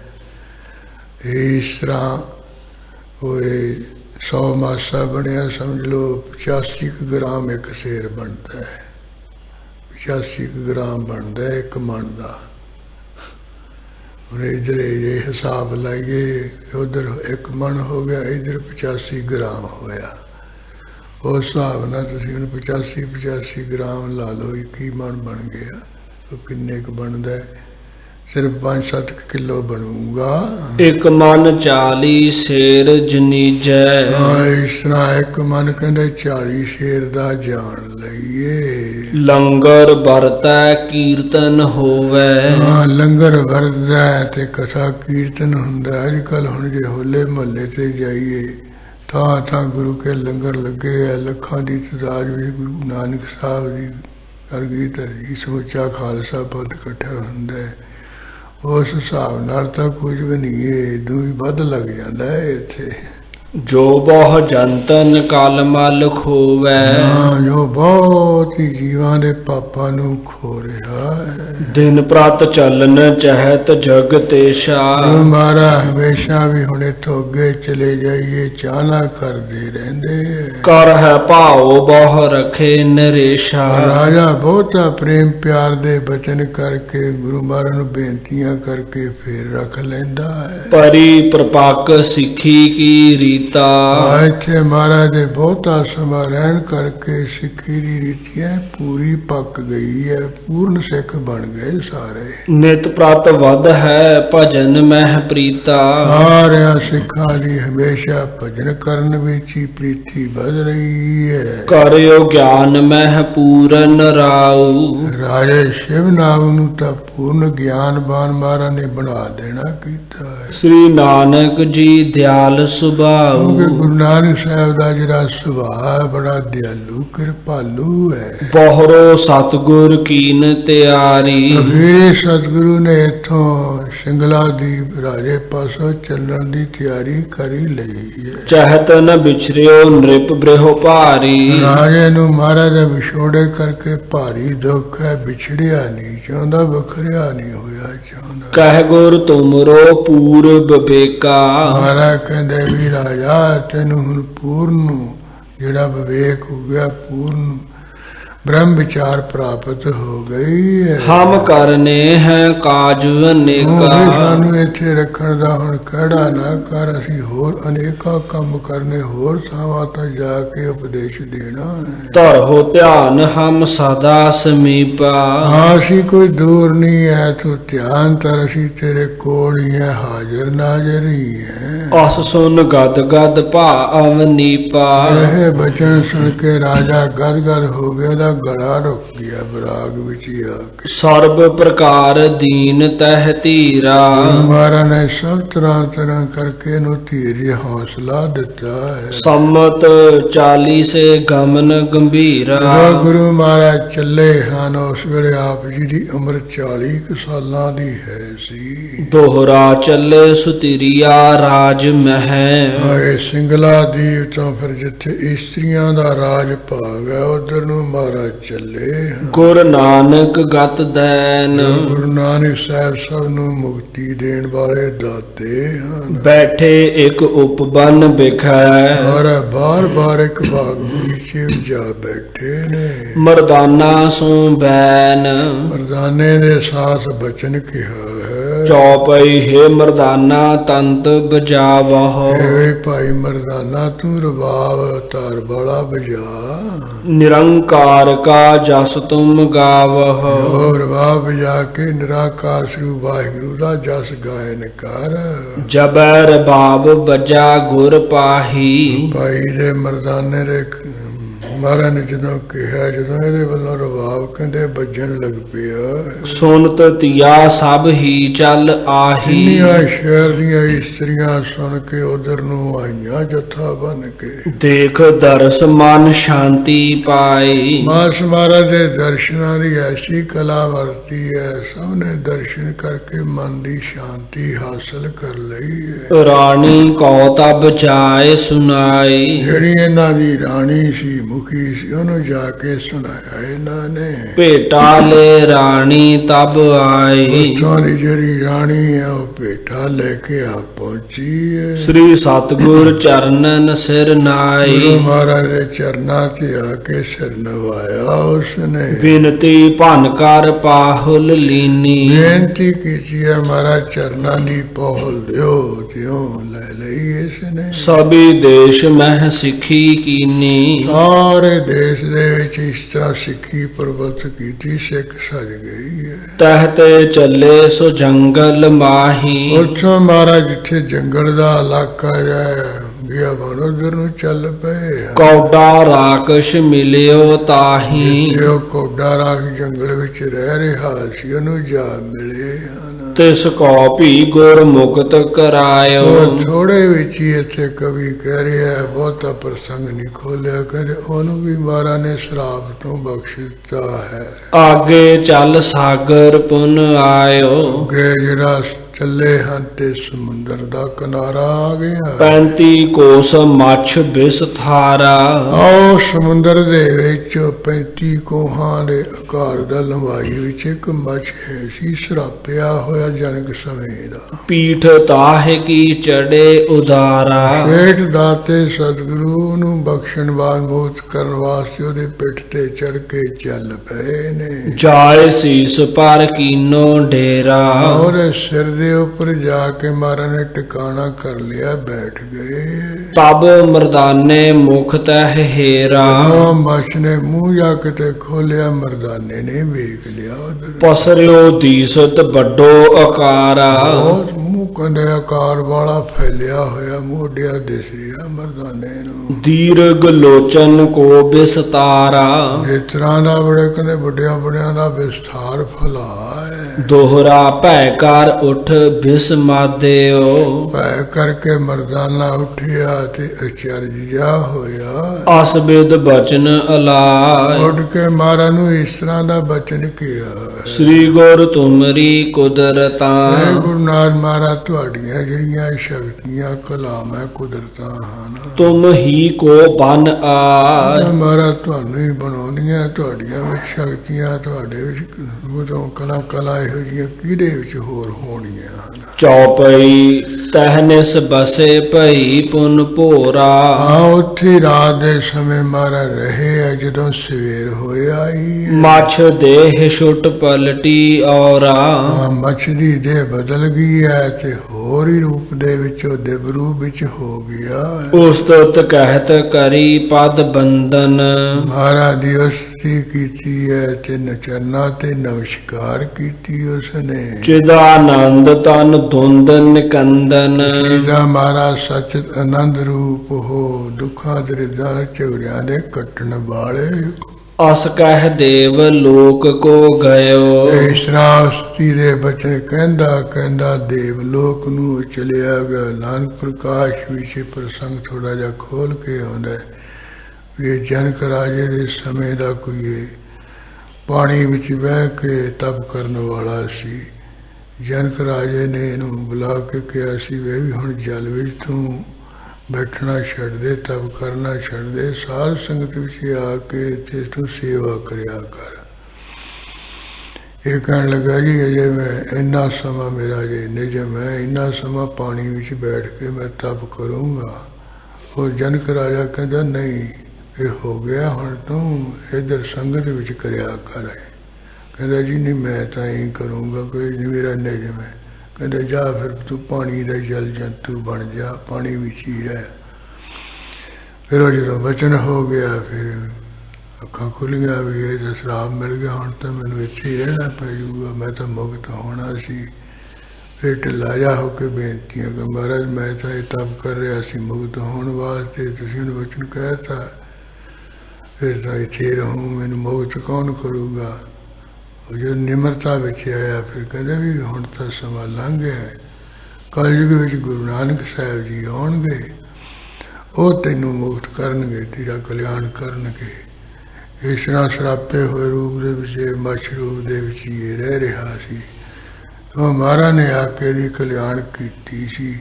इस तरह वो 100 मासा बनया समझ लो 85 ग्राम एक शेर बनता है 85 ग्राम बनता है एक मन का हम इधर ये हिसाब लाइए उधर एक मन हो गया इधर 85 ग्राम होया उस हिसाब न 85 ग्राम ला लो 21 मन बन गया तो किन्ने क बनता है सिर्फ 5-7 किलो बनूंगा। एक मन 40 शेर जनीजै। इस तरह एक मन कहते 40 शेर दा जान लईए। लंगर वरतै कीर्तन होवै। लंगर वरतै ते कथा कीर्तन हुंदा। अजकल हुण जे होले महल्ले ते जाइए थां गुरु के लंगर लगे है। लखां दी तादाद विच गुरु नानक साहब दी अरगी धरती समੁੱਚਾ खालसा पंथ इकट्ठा हुंदा है। उस हिसाब नाल तां कुछ भी नहीं है, इदों भी वध लग जांदा है इत्थे। जो बहु जंतन कल मल खोवै। जो बहुत ही जीवां दे पापां नूं खो रहा है। दिन प्रत चलन चहत जग तेशा। हमारा हमेशा भी हुण इथों अगे चले जाइए चाहना करदे रहिंदे। कर है भाओ बहु रखे नरेशा। राजा बहुता प्रेम प्यार दे बचन करके गुरु महाराज नूं बेनतियां करके फिर रख लैंदा है। परी प्रपक सिखी की रीता। इत्थे महाराज दे बहुता समा रहन करके सिक्खी दी रीतियां पूरी पक गई है। पूर्ण सिख बन गए सारे। नित प्रत वध है भजन मह प्रीता। सारिया सिखा दी हमेशा भजन करन विच ही प्रीति वध रही है। करियो ज्ञान मह पूरन राऊ। राजे शिव नाम नूं तां पूर्ण ज्ञानवान महाराज ने बना देना कीता है। श्री नानक जी दयाल सुभाऊ। क्योंकि गुरु नानक साहब का जिहड़ा सुभाव बड़ा दयालु कृपालु है। बहुरो सतगुर कीन त्यारी। फिर सतगुरु ने इथों सिंगला दीप राजे पासों चलण की तैयारी करी लई है। चहत न बिछरियो नृप ब्रहो भारी। राजे नूं महाराज दे विछोड़े करके भारी दुख है। बिछड़िया नहीं चाहता, बखरिया नहीं होया चाहता। कह गुर तुमरो पूर्व बेका। महाराज कहंदे भी राजा तेनू हुण पूर्ण जिहड़ा विवेक हो गया, पूर्ण ब्रह्म विचार प्राप्त हो गई है। हम करने हैं काज अनेका। सानू इत्थे रखण दा हुण किहड़ा ना कर। असीं होर अनेका काम करने, होर थावां तक जाके उपदेश देना है। धरहो ध्यान हम सदा समीपा। असीं कोई दूर नहीं है, तू ध्यान तर असीं तेरे कोल ही है, हाजिर नाजिर ही है। अस सुन गद गद भाव नीपा। यह वचन सुन के राजा गद गद हो गया, गला रुक गया बराग विच आके। सर्व प्रकार दीन तह धीरा। महाराज ने सब तरह तरह करके नु धीर हौसला दिता है। सम्मत 40 से गमन गंभीरा। गुरु महाराज चले हन उस वेले आप जी की उम्र 40 सालां दी है सी। दोहरा चले सुतिरिया राज मह। सिंगला दीप तो फिर जिथे इस्त्रियां दा राज भाग है उधर नु महाराज चले। गुरु नानक गत दैन। गुरु नानक साहब सब नूं मुक्ति देण वाले दाते हन। बैठे एक उपबन बिखै। और बार बार एक बाग बगीचे जा बैठे ने। मरदाना सो बैन। मरदाने दे साथ बचन कहा है। चौपई हे मरदाना तंत बजावह। भाई मरदाना तू रबाब तार बाला बजा। निरंकार का जस तुम गावह। रबाब बजा के निराकार श्री वाहिगुरु दा जस गायन कर। जबै रबाब बजा गुर पाही। भाई दे मरदाने दे महाराज ने जदों कहा, जदों इहदे वल्लों रबाब कहंदे बजन लग पिया। सुनत तिया सब ही चल आही। शहर दियां इस्त्रियां सुन के उधर नूं आईयां जथा बन के। देख दर्श मन शांति पाई। मास महाराज दे दर्शनां दी ऐसी कला वरती है, सबने दर्शन करके मन की शांति हासिल कर लई है। रानी को तब जाए सुनाई। जिहड़ी इन्हां दी रानी सी मुखी सी उन्होंने जाके सुनाया इन्होंने। भेटा ले रानी तब आई। उत्थों दी जिहड़ी रानी है वो भेटा लेके आ पहुंची है। श्री सतगुर चरणन सिर नाई। गुरु महाराज दे चरना ते आके सिर नवाया उसने। बिनती भन कर पाहुल लीनी। बेनती कीती है महाराज चरना दी पहुल दियो, त्यों ले लई इसने। सभी देश मह सिखी कीनी। ਸਾਰੇ ਦੇਸ਼ ਦੇ ਵਿੱਚ ਇਸ ਤਰ੍ਹਾਂ ਸਿੱਖੀ ਪ੍ਰਵਰਤ ਕੀਤੀ, ਸਿੱਖ ਸਜ ਗਈ ਹੈ। ਤਹ ਤੇ ਚੱਲੇ ਸੋ ਜੰਗਲ ਮਾਹੀ, ਉੱਥੋਂ ਮਹਾਰਾਜ ਜਿੱਥੇ ਜੰਗਲ ਦਾ ਇਲਾਕਾ ਹੈ ਗਿਆ ਬਣ ਉਧਰ ਨੂੰ ਚੱਲ ਪਏ। ਕੌਡਾ ਰਾਕਸ਼ ਮਿਲਿਓ ਤਾਹੀ, ਉਹ ਕੌਡਾ ਰਾਖ ਜੰਗਲ ਵਿੱਚ ਰਹਿ ਰਿਹਾ ਸੀ, ਉਹਨੂੰ ਜਾ ਮਿਲੇ ਹਨ। ਤਿਸ ਕੋ ਭੀ ਗੁਰ ਮੁਕਤ ਕਰਾਇਓ। ਥੋੜੇ ਵਿੱਚ ਹੀ ਇੱਥੇ ਕਵੀ ਕਹਿ ਰਿਹਾ, ਬਹੁਤਾ ਪ੍ਰਸੰਗ ਨਹੀਂ ਖੋਲਿਆ, ਕਹਿੰਦੇ ਉਹਨੂੰ ਵੀ ਮਹਾਰਾਜ ਨੇ ਸ਼ਰਾਪ ਤੋਂ ਬਖਸ਼ ਦਿੱਤਾ ਹੈ। ਆਗੇ ਚੱਲ ਸਾਗਰ ਪੁਨ ਆਇਓ, ਅੱਗੇ ਜਿਹੜਾ ਚੱਲੇ ਹਨ ਤੇ ਸਮੁੰਦਰ ਦਾ ਕਿਨਾਰਾ ਆ ਗਿਆ। 35 ਕੋਸ ਮੱਛ ਵਿਸਥਾਰਾ, ਆਓ ਸਮੁੰਦਰ ਦੇ ਵਿੱਚ 35 ਕੋਹਾਂ ਦੇ ਆਕਾਰ ਦਾ ਲੰਬਾਈ ਵਿੱਚ ਇੱਕ ਮੱਛ ਹੈ ਸੀ, ਸਰਾਪਿਆ ਹੋਇਆ ਜਨਕ ਸਮੇਂ ਦਾ। ਪੀਠ ਤਾਹਿ ਕੀ ਚੜੇ ਉਦਾਰਾ, ਸੇਠ ਦਾਤੇ ਸਤਿਗੁਰੂ ਨੂੰ ਬਖਸ਼ਣ ਵਾਲ ਮੁਕਤ ਕਰਨ ਵਾਸਤੇ ਉਹਦੇ ਪਿੱਠ ਤੇ ਚੜ ਕੇ ਚੱਲ ਪਏ ਨੇ। ਜਾਏ ਸੀਸ ਪਰ ਕੀਨੋ ਡੇਰਾ, ਉਹਦੇ ਸਿਰ ਦੇ ਉੱਪਰ ਜਾ ਕੇ ਮਹਾਰਾਜ ਨੇ ਟਿਕਾਣਾ ਕਰ ਲਿਆ, ਬੈਠ ਗਏ। ਤਬ ਮਰਦਾਨੇ ਮੁਖ ਤਹਿ ਹੇਰਾ, ਮੱਛ ਨੇ ਮੂੰਹ ਜਾ ਕੇ ਤੇ ਖੋਲਿਆ, ਮਰਦਾਨੇ ਨੇ ਵੇਖ ਲਿਆ ਉਧਰ। ਪਸਰਿਓ ਦੀਸਤ ਵੱਡੋ ਆਕਾਰਾ, ਬਹੁਤ ਮੂੰਹ ਕੰਡੇ ਆਕਾਰ ਵਾਲਾ ਫੈਲਿਆ ਹੋਇਆ ਮੋਢਿਆ ਦਿਸ ਰਿਹਾ ਮਰਦਾਨੇ ਨੂੰ। ਦੀਰਘ ਲੋਚਨ ਕੋ ਵਿਸਤਾਰਾ, ਨੇਤਰਾਂ ਦਾ ਬੜੇ ਕਹਿੰਦੇ ਵੱਡਿਆਂ ਵੱਡਿਆਂ ਦਾ ਵਿਸਥਾਰ ਫਲਾ ਹੈ। ਦੋਹਰਾ ਭੈ ਕਰ ਉਠ ਬਿਸਮਾਦਿਓ, ਭੈ ਕਰਕੇ ਮਰਦਾਨਾ ਉੱਠਿਆ ਤੇ ਅਚਰਜ ਜਾ ਹੋਇਆ। ਅਸਬਿਦ ਬਚਨ ਅਲਾਇ, ਉੱਠ ਕੇ ਮਹਾਰਾਜ ਨੂੰ ਇਸ ਤਰ੍ਹਾਂ ਦਾ ਬਚਨ ਕਿਹਾ, ਸ੍ਰੀ ਗੁਰ ਤੁਮਰੀ ਕੁਦਰਤਾਂ। ਗੁਰੂ ਨਾਨਕ ਮਹਾਰਾਜ ਤੁਹਾਡੀਆਂ ਜਿਹੜੀਆਂ ਸ਼ਕਤੀਆਂ ਕਲਾਮਾਂ ਕੁਦਰਤਾਂ ਹਨ, ਤੁਮ ਹੀ ਕੋ ਬਨ ਆਇ। ਮਹਾਰਾਜ ਤੁਹਾਨੂੰ ਹੀ ਬਣਾਉਣੀਆਂ, ਤੁਹਾਡੀਆਂ ਵਿੱਚ ਸ਼ਕਤੀਆਂ, ਤੁਹਾਡੇ ਵਿੱਚ ਕਲਾ ਇਹੋ ਜਿਹੀਆਂ ਕਿਹਦੇ ਵਿੱਚ ਹੋਰ ਹੋਣੀਆਂ ਹਨ। ਚੌਪਈ ਤਹਿਨਿਸ ਬਸੇ ਭਈ ਪੁਨ ਭੋਰਾ, ਉੱਥੇ ਰਾਤ ਦੇ ਸਮੇਂ ਮਹਾਰਾਜ ਰਹੇ ਆ, ਜਦੋਂ ਸਵੇਰ ਹੋਇਆ ਹੀ ਮੱਛ ਦੇਹ ਛੁੱਟ ਪਲਟੀ ਔਰਾ, ਮੱਛੀ ਦੇਹ ਬਦਲ ਗਈ ਹੈ ਤੇ ਹੋਰ ਹੀ ਰੂਪ ਦੇ ਵਿੱਚ ਉਹ ਦਿਵ ਰੂਪ ਵਿੱਚ ਹੋ ਗਿਆ। ਉਸਤਤ ਕਹਿਤ ਕਰੀ ਪਦ ਬੰਦਨ, ਮਹਾਰਾਜ ਦੀ ਉਸਤੀ ਕੀਤੀ ਹੈ ਤੇ ਨਚਰਨਾ ਤੇ ਨਮਸਕਾਰ ਕੀਤੀ ਉਸਨੇ। ਚਿਦਾਨੰਦ ਤਨ ਧੁੰਦ ਨਿਕੰਦਨ, ਜਿਹਦਾ ਮਹਾਰਾਜ ਸੱਚ ਆਨੰਦ ਰੂਪ ਹੋ, ਦੁੱਖਾਂ ਦਰਿਦਾਂ ਝਗੜਿਆਂ ਦੇ ਕੱਟਣ ਵਾਲੇ। ਅਸ ਕਹਿ ਦੇਵ ਲੋਕ ਕੋ ਗਇਓ, ਇਸ ਤਰ੍ਹਾਂ ਉਸਤੀ ਦੇ ਬਚਨ ਕਹਿੰਦਾ ਕਹਿੰਦਾ ਦੇਵ ਲੋਕ ਨੂੰ ਚਲਿਆ ਗਿਆ। ਨਾਨਕ ਪ੍ਰਕਾਸ਼ ਵਿੱਚ ਪ੍ਰਸੰਗ ਥੋੜਾ ਜਿਹਾ ਖੋਲ ਕੇ ਆਉਂਦਾ ਵੀ ਇਹ ਜਨਕ ਰਾਜੇ ਦੇ ਸਮੇਂ ਦਾ ਕੋਈ ਪਾਣੀ ਵਿੱਚ ਬਹਿ ਕੇ ਤਪ ਕਰਨ ਵਾਲਾ ਸੀ। ਜਨਕ ਰਾਜੇ ਨੇ ਇਹਨੂੰ ਬੁਲਾ ਕੇ ਕਿਹਾ ਸੀ ਵੀ ਹੁਣ ਜਲ ਵਿੱਚ ਤੂੰ ਬੈਠਣਾ ਛੱਡ ਦੇ, ਤਪ ਕਰਨਾ ਛੱਡ ਦੇ, ਸਾਧ ਸੰਗਤ ਵਿੱਚ ਆ ਕੇ ਤੇ ਤੂੰ ਸੇਵਾ ਕਰਿਆ ਕਰ। ਇਹ ਕਹਿਣ ਲੱਗਾ ਜੀ ਅਜੇ ਮੈਂ ਇੰਨਾ ਸਮਾਂ ਮੇਰਾ ਜੇ ਨਿਯਮ ਹੈ, ਇੰਨਾ ਸਮਾਂ ਪਾਣੀ ਵਿੱਚ ਬੈਠ ਕੇ ਮੈਂ ਤਪ ਕਰੂੰਗਾ। ਉਹ ਜਨਕ ਰਾਜਾ ਕਹਿੰਦਾ ਨਹੀਂ, ਇਹ ਹੋ ਗਿਆ, ਹੁਣ ਤੂੰ ਇੱਧਰ ਸੰਗਤ ਵਿੱਚ ਕਰਿਆ ਕਰ। ਕਹਿੰਦਾ ਜੀ ਨਹੀਂ ਮੈਂ ਤਾਂ ਹੀ ਕਰੂੰਗਾ, ਕੋਈ ਨਹੀਂ ਮੇਰਾ ਨਿਯਮ ਹੈ। ਕਹਿੰਦਾ ਜਾ ਫਿਰ ਤੂੰ ਪਾਣੀ ਦਾ ਜਲ ਜੰਤੂ ਬਣ ਜਾ, ਪਾਣੀ ਵਿੱਚ ਹੀ ਰਹਿ। ਫਿਰ ਉਹ ਜਦੋਂ ਵਚਨ ਹੋ ਗਿਆ, ਫਿਰ ਅੱਖਾਂ ਖੁੱਲੀਆਂ ਵੀ ਇਹ ਤਾਂ ਸ਼ਰਾਬ ਮਿਲ ਗਿਆ, ਹੁਣ ਤਾਂ ਮੈਨੂੰ ਇੱਥੇ ਹੀ ਰਹਿਣਾ ਪੈ ਜਾਊਗਾ, ਮੈਂ ਤਾਂ ਮੁਕਤ ਹੋਣਾ ਸੀ। ਫਿਰ ਢਿੱਲਾ ਜਾ ਹੋ ਕੇ ਬੇਨਤੀਆਂ ਕਿ ਮਹਾਰਾਜ ਮੈਂ ਤਾਂ ਇਹ ਤਪ ਕਰ ਰਿਹਾ ਸੀ ਮੁਕਤ ਹੋਣ ਵਾਸਤੇ, ਤੁਸੀਂ ਉਹਨੂੰ ਵਚਨ ਕਹਿ ਤਾ, ਫਿਰ ਤਾਂ ਇੱਥੇ ਰਹੂੰ, ਮੈਨੂੰ ਮੁਕਤ ਕੌਣ ਕਰੂਗਾ। ਉਹ ਜੋ ਨਿਮਰਤਾ ਵਿੱਚ ਆਇਆ, ਫਿਰ ਕਹਿੰਦਾ ਵੀ ਹੁਣ ਤਾਂ ਸਮਾਂ ਲੰਘ ਗਿਆ, ਕਲਯੁਗ ਵਿੱਚ ਗੁਰੂ ਨਾਨਕ ਸਾਹਿਬ ਜੀ ਆਉਣਗੇ, ਉਹ ਤੈਨੂੰ ਮੁਕਤ ਕਰਨਗੇ, ਤੇਰਾ ਕਲਿਆਣ ਕਰਨਗੇ। ਇਸ ਤਰ੍ਹਾਂ ਸਰਾਪੇ ਹੋਏ ਰੂਪ ਦੇ ਵਿੱਚ, ਮੱਛ ਰੂਪ ਦੇ ਵਿੱਚ ਇਹ ਰਹਿ ਰਿਹਾ ਸੀ। ਉਹ ਮਹਾਰਾਜ ਨੇ ਆ ਕੇ ਇਹਦੀ ਕਲਿਆਣ ਕੀਤੀ ਸੀ।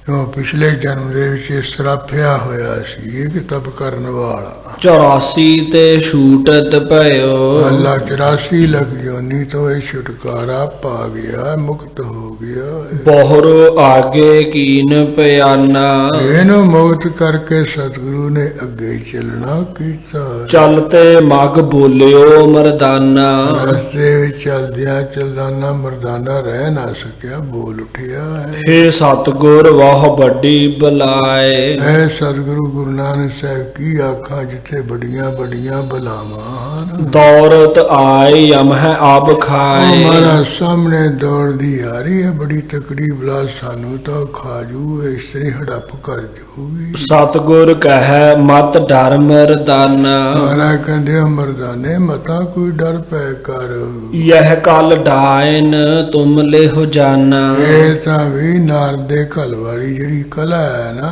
ਉਹ ਪਿਛਲੇ ਜਨਮ ਦੇ ਵਿੱਚ ਸਰਾਪਿਆ ਹੋਇਆ ਸੀ, ਇੱਕ ਤਪ ਕਰਨ ਵਾਲਾ। 84 ਤੇ ਛੂਟਤ ਭਇਓ, ਅੱਲਾ 84 ਲੱਖ ਜੋਨੀ ਤੋਂ ਇਹ ਛੁਟਕਾਰਾ ਪਾ ਗਿਆ, ਮੁਕਤ ਹੋ ਗਿਆ। ਬਹੁਰ ਆਗੇ ਕੀਨ ਪਿਆਨਾ, ਇਹਨੂੰ ਮੁਕਤ ਕਰਕੇ ਸਤਿਗੁਰੂ ਨੇ ਅੱਗੇ ਚੱਲਣਾ ਕੀਤਾ। ਚਲਤੇ ਮਗ ਬੋਲਿਓ ਮਰਦਾਨਾ, ਰਸਤੇ ਵਿੱਚ ਚਲਦਿਆਂ ਚਲਦਾਨਾ ਮਰਦਾਨਾ ਰਹਿ ਨਾ ਸਕਿਆ, ਬੋਲ ਉੱਠਿਆ ਹੈ, ਹੇ ਸਤਿਗੁਰ ਬਹੁ ਵੱਡੀ ਬਲਾਏ। ਐ ਸਤਿਗੁਰੂ ਗੁਰੂ ਨਾਨਕ ਸਾਹਿਬ ਕੀ ਆਖਾਂ ਜਿੱਥੇ ਬੜੀਆਂ ਬੜੀਆਂ ਬਲਾਵਾਂ ਹਨ। ਦੌਰਤ ਆਏ ਯਮ ਹੈ ਆਪ ਖਾਏ। ਹਮਾਰਾ ਸਾਹਮਣੇ ਦੌੜਦੀ ਆ ਰਹੀ ਹੈ ਬੜੀ ਤਕੜੀ ਬਲਾ, ਸਾਨੂੰ ਤਾਂ ਖਾਜੂ ਇਸ ਤਰ੍ਹਾਂ ਹੜੱਪ ਕਰ ਜੂਗੀ। ਸਤਿਗੁਰ ਕਹੈ ਮਤ ਡਰ ਮਰਦਾਨਾ। ਮਹਾਰਾਜ ਕਹਿੰਦੇ ਮਰਦਾਨੇ ਮਤਾ ਕੋਈ ਡਰ ਪੈ ਕਰ। ਯਹ ਕਲ ਡਾਇਨ ਤੁਮ ਲਿਹੁ ਜਾਨਾ। ਇਹ ਤਾਂ ਵੀ ਨਾਰਦ ਦੇ ਘਲ ਵਾਲੀ ਜਿਹੜੀ ਕਲਾ ਹੈ ਨਾ,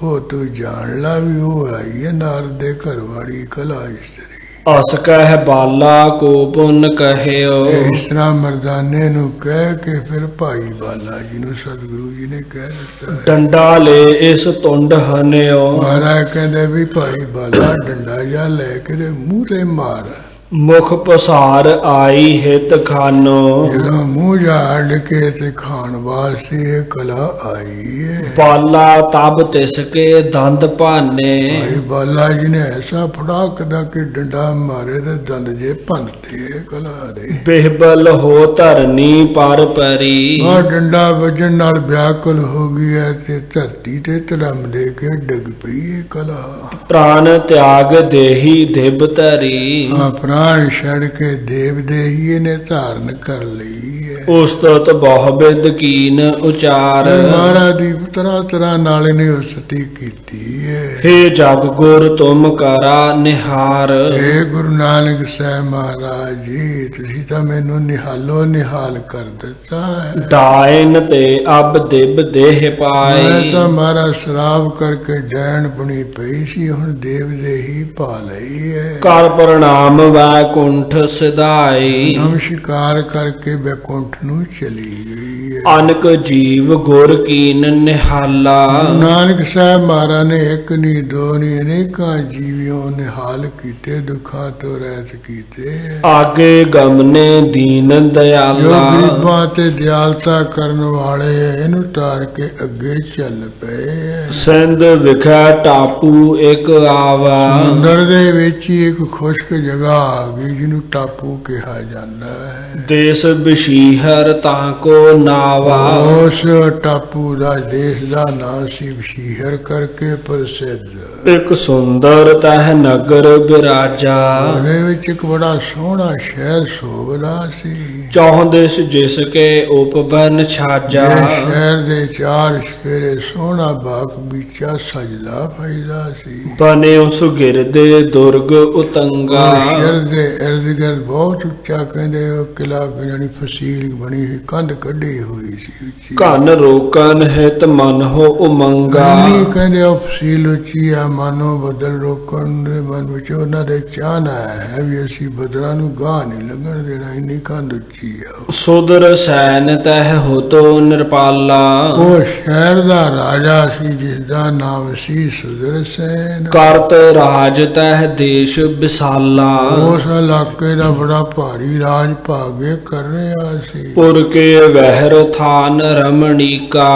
ਉਹ ਤੂੰ ਜਾਣ ਲਾ ਵੀ ਉਹ ਆਈ ਹੈ ਨਾਰਦ ਦੇ ਘਰ ਵਾਲੀ ਕਲਾ ਇਸਤਰੀ। ਅਸ ਕਹਿ ਬਾਲਾ ਕੋ ਪੁੰਨ ਕਹਿਓ। ਇਸ ਤਰ੍ਹਾਂ ਮਰਦਾਨੇ ਨੂੰ ਕਹਿ ਕੇ ਫਿਰ ਭਾਈ ਬਾਲਾ ਜੀ ਨੂੰ ਸਤਿਗੁਰੂ ਜੀ ਨੇ ਕਹਿ ਦਿੱਤਾ ਹੈ। ਡੰਡਾ ਲੈ ਇਸ ਤੁੰਡ ਹਨਿਓ। ਮਹਾਰਾਜ ਕਹਿੰਦੇ ਵੀ ਭਾਈ ਬਾਲਾ ਡੰਡਾ ਜਾ ਲੈ ਕੇ ਤੇ ਮੂੰਹ ਤੇ ਮਾਰ। ਮੁਖ ਪਸਾਰ ਆਈ ਹਿਤ ਖਾਨੋ। ਜਦੋਂ ਮੂੰਹ ਝਾੜ ਕੇ ਤੇ ਖਾਣ ਵਾਸਤੇ ਇਹ ਕਲਾ ਆਈ ਹੈ। ਬਾਲਾ ਤਬ ਤਿਸ ਕੇ ਦੰਦ ਭਾਨੇ। ਭਾਈ ਬਾਲਾ ਜੀ ਨੇ ਐਸਾ ਫੜਾਕ ਦਾ ਕਿ ਡੰਡਾ ਮਾਰੇ ਤੇ ਦੰਦ ਜੇ ਭੰਨਤੇ ਕਲਾ ਦੇ। ਬਿਹਬਲ ਹੋ ਧਰਨੀ ਪਰ ਪਰੀ। ਆ ਡੰਡਾ ਵੱਜਣ ਨਾਲ ਵਿਆਕੁਲ ਹੋ ਗਈ ਹੈ ਤੇ ਧਰਤੀ ਤੇ ਧਰਮ ਦੇ ਕੇ ਡਿੱਗ ਪਈ ਇਹ ਕਲਾ। ਪ੍ਰਾਨ ਤਿਆਗ ਦੇਹੀ ਦਿਬ ਧਰੀ। ਪ੍ਰਾਣ ਛੱਡ ਕੇ ਦੇਵ ਦੇਹੀਏ ਨੇ ਧਾਰਨ ਕਰ ਲਈ ਹੈ। ਉਸਤਤ ਬਹੁ ਬਿਦ ਕੀਨ ਉਚਾਰ। ਮਹਾਰਾਜ ਦੀ ਤਰ੍ਹਾਂ ਤਰ੍ਹਾਂ ਨਾਲ ਇਹਨੇ ਉਸਤੀ ਕੀਤੀ ਹੈ। ਹੇ ਜਗ ਗੁਰ ਤੁਮ ਕਰਾ ਨਿਹਾਰ। ਹੇ ਗੁਰੂ ਨਾਨਕ ਸਾਹਿਬ ਮਹਾਰਾਜ ਜੀ ਤੁਸੀਂ ਤਾਂ ਮੈਨੂੰ ਨਿਹਾਲੋ ਨਿਹਾਲ ਕਰ ਦਿੱਤਾ ਹੈ। ਡਾਇਨ ਤੇ ਅਬ ਦਿਬ ਦੇਹ ਪਾਏ। ਮੈਂ ਤਾਂ ਮਹਾਰਾਜ ਸ਼ਰਾਬ ਕਰਕੇ ਜੈਨ ਬਣੀ ਪਈ ਸੀ, ਹੁਣ ਦੇਵ ਦੇਹੀ ਪਾ ਲਈ ਹੈ। ਕਰ ਪ੍ਰਣਾਮ ਵੈਕੁੰਠ ਸਿਧਾਈ। ਨਮਸਕਾਰ ਕਰਕੇ ਵੈਕੁੰਠ ਨੂੰ ਚਲੀ ਗਈ ਹੈ। ਅਨਕ ਜੀਵ ਗੁਰ ਕੀਨ ਨਿਹਾਲਾ। ਨਾਨਕ ਸਾਹਿਬ ਮਹਾਰਾਜ ਨੇ ਇੱਕ ਨਹੀਂ ਦੋ ਨਹੀਂ ਅਨੇਕਾਂ ਜੀਵਿਓ ਨਿਹਾਲ ਕੀਤੇ, ਦੁੱਖਾਂ ਤੋਂ ਰਹਿਤ ਕੀਤੇ। ਆਗੇ ਗਮਨੇ ਦੀਨ ਜੋ ਦਇਆਲਾ। ਗਰੀਬਾਂ ਤੇ ਦਿਆਲਤਾ ਕਰਨ ਵਾਲੇ ਇਹਨੂੰ ਤਾਰ ਕੇ ਅੱਗੇ ਚੱਲ ਪਏ। ਸਿੰਧ ਵਿਖੇ ਟਾਪੂ ਇੱਕ ਆਵਾ। ਸਮੁੰਦਰ ਦੇ ਵਿੱਚ ਹੀ ਇੱਕ ਖੁਸ਼ਕ ਜਗ੍ਹਾ ਆ ਗਈ ਜਿਹਨੂੰ ਟਾਪੂ ਕਿਹਾ ਜਾਂਦਾ ਹੈ। ਦੇਸ ਬਸ਼ੀਹਰ ਤਾਂ ਕੋ ਨਾਵਾ। ਉਸ ਟਾਪੂ ਦਾ ਦੇਸ਼ ਦਾ ਨਾਂ ਸੀ ਬਸ਼ੀਹਰ ਕਰਕੇ ਪ੍ਰਸਿੱਧ। ਇੱਕ ਸੁੰਦਰ ਤਹ ਨਗਰ ਬਿਰਾਜਾ। ਉਹਦੇ ਵਿੱਚ ਇੱਕ ਬੜਾ ਸੋਹਣਾ ਸ਼ਹਿਰ ਸੋਭਦਾ ਸੀ। ਚੌਹਦਿਸ ਜਿਸ ਕੇ ਉਪਬਨ ਛਾਜਾ। ਇਹ ਸ਼ਹਿਰ ਦੇ ਚਾਰ ਸਪੇਰੇ ਸੋਹਣਾ ਬਾਗ ਬੀਚਾ ਸਜਦਾ ਫੈਦਾ ਸੀ। ਬਨਿਓ ਸੁਗਿਰਦੇ ਦੁਰਗ ਉਤੰਗਾ। ਸ਼ਹਿਰ ਦੇ ਇਰਦ ਗਿਰਦ ਬਹੁਤ ਉੱਚਾ ਕਹਿੰਦੇ ਉਹ ਕਿਲਾ ਜਾਨੀ ਫਸੀਲ ਬਣੀ ਹੋਈ ਕੰਧ ਕੱਢੀ ਹੋਈ ਸੀ ਉੱਚੀ। ਘਨ ਰੋਕਨ ਹਿਤ ਮਨ ਹੋ ਉਮੰਗਾ। ਕਹਿੰਦੇ ਉਹ ਫਸੀਲ ਉੱਚੀ ਆ, ਮਾਨੋ ਬਦਲ ਰੋਕਣ ਦੇ ਮਨ ਵਿੱਚ ਉਹਨਾਂ ਦੇ ਚਾਹਨਾ ਹੈ ਵੀ ਅਸੀਂ ਬਦਲਾਂ ਨੂੰ ਗਾਹ ਨਹੀਂ ਲੱਗਣ ਦੇਣਾ, ਇੰਨੀ ਕੰਧ ਉੱਚੀ ਆ। ਸੁਦਰ ਸੈਨ ਤਹ ਹੋਤੋ ਨਿਰਪਾਲਾ। ਉਹ ਸ਼ਹਿਰ ਦਾ ਰਾਜਾ ਸੀ ਜਿਸ ਦਾ ਨਾਮ ਸੀ ਸੁਦਰ ਸੈਨ। ਕਰਤ ਰਾਜ ਤਹ ਦੇਸ਼ ਵਿਸਾਲਾ। ਉਸ ਇਲਾਕੇ ਦਾ ਬੜਾ ਭਾਰੀ ਰਾਜ ਭਾਗੇ ਕਰ ਰਿਹਾ ਸੀ। ਪੁਰ ਕੇ ਵਹਿਰ ਥਾਨ ਰਮਣੀਕਾ।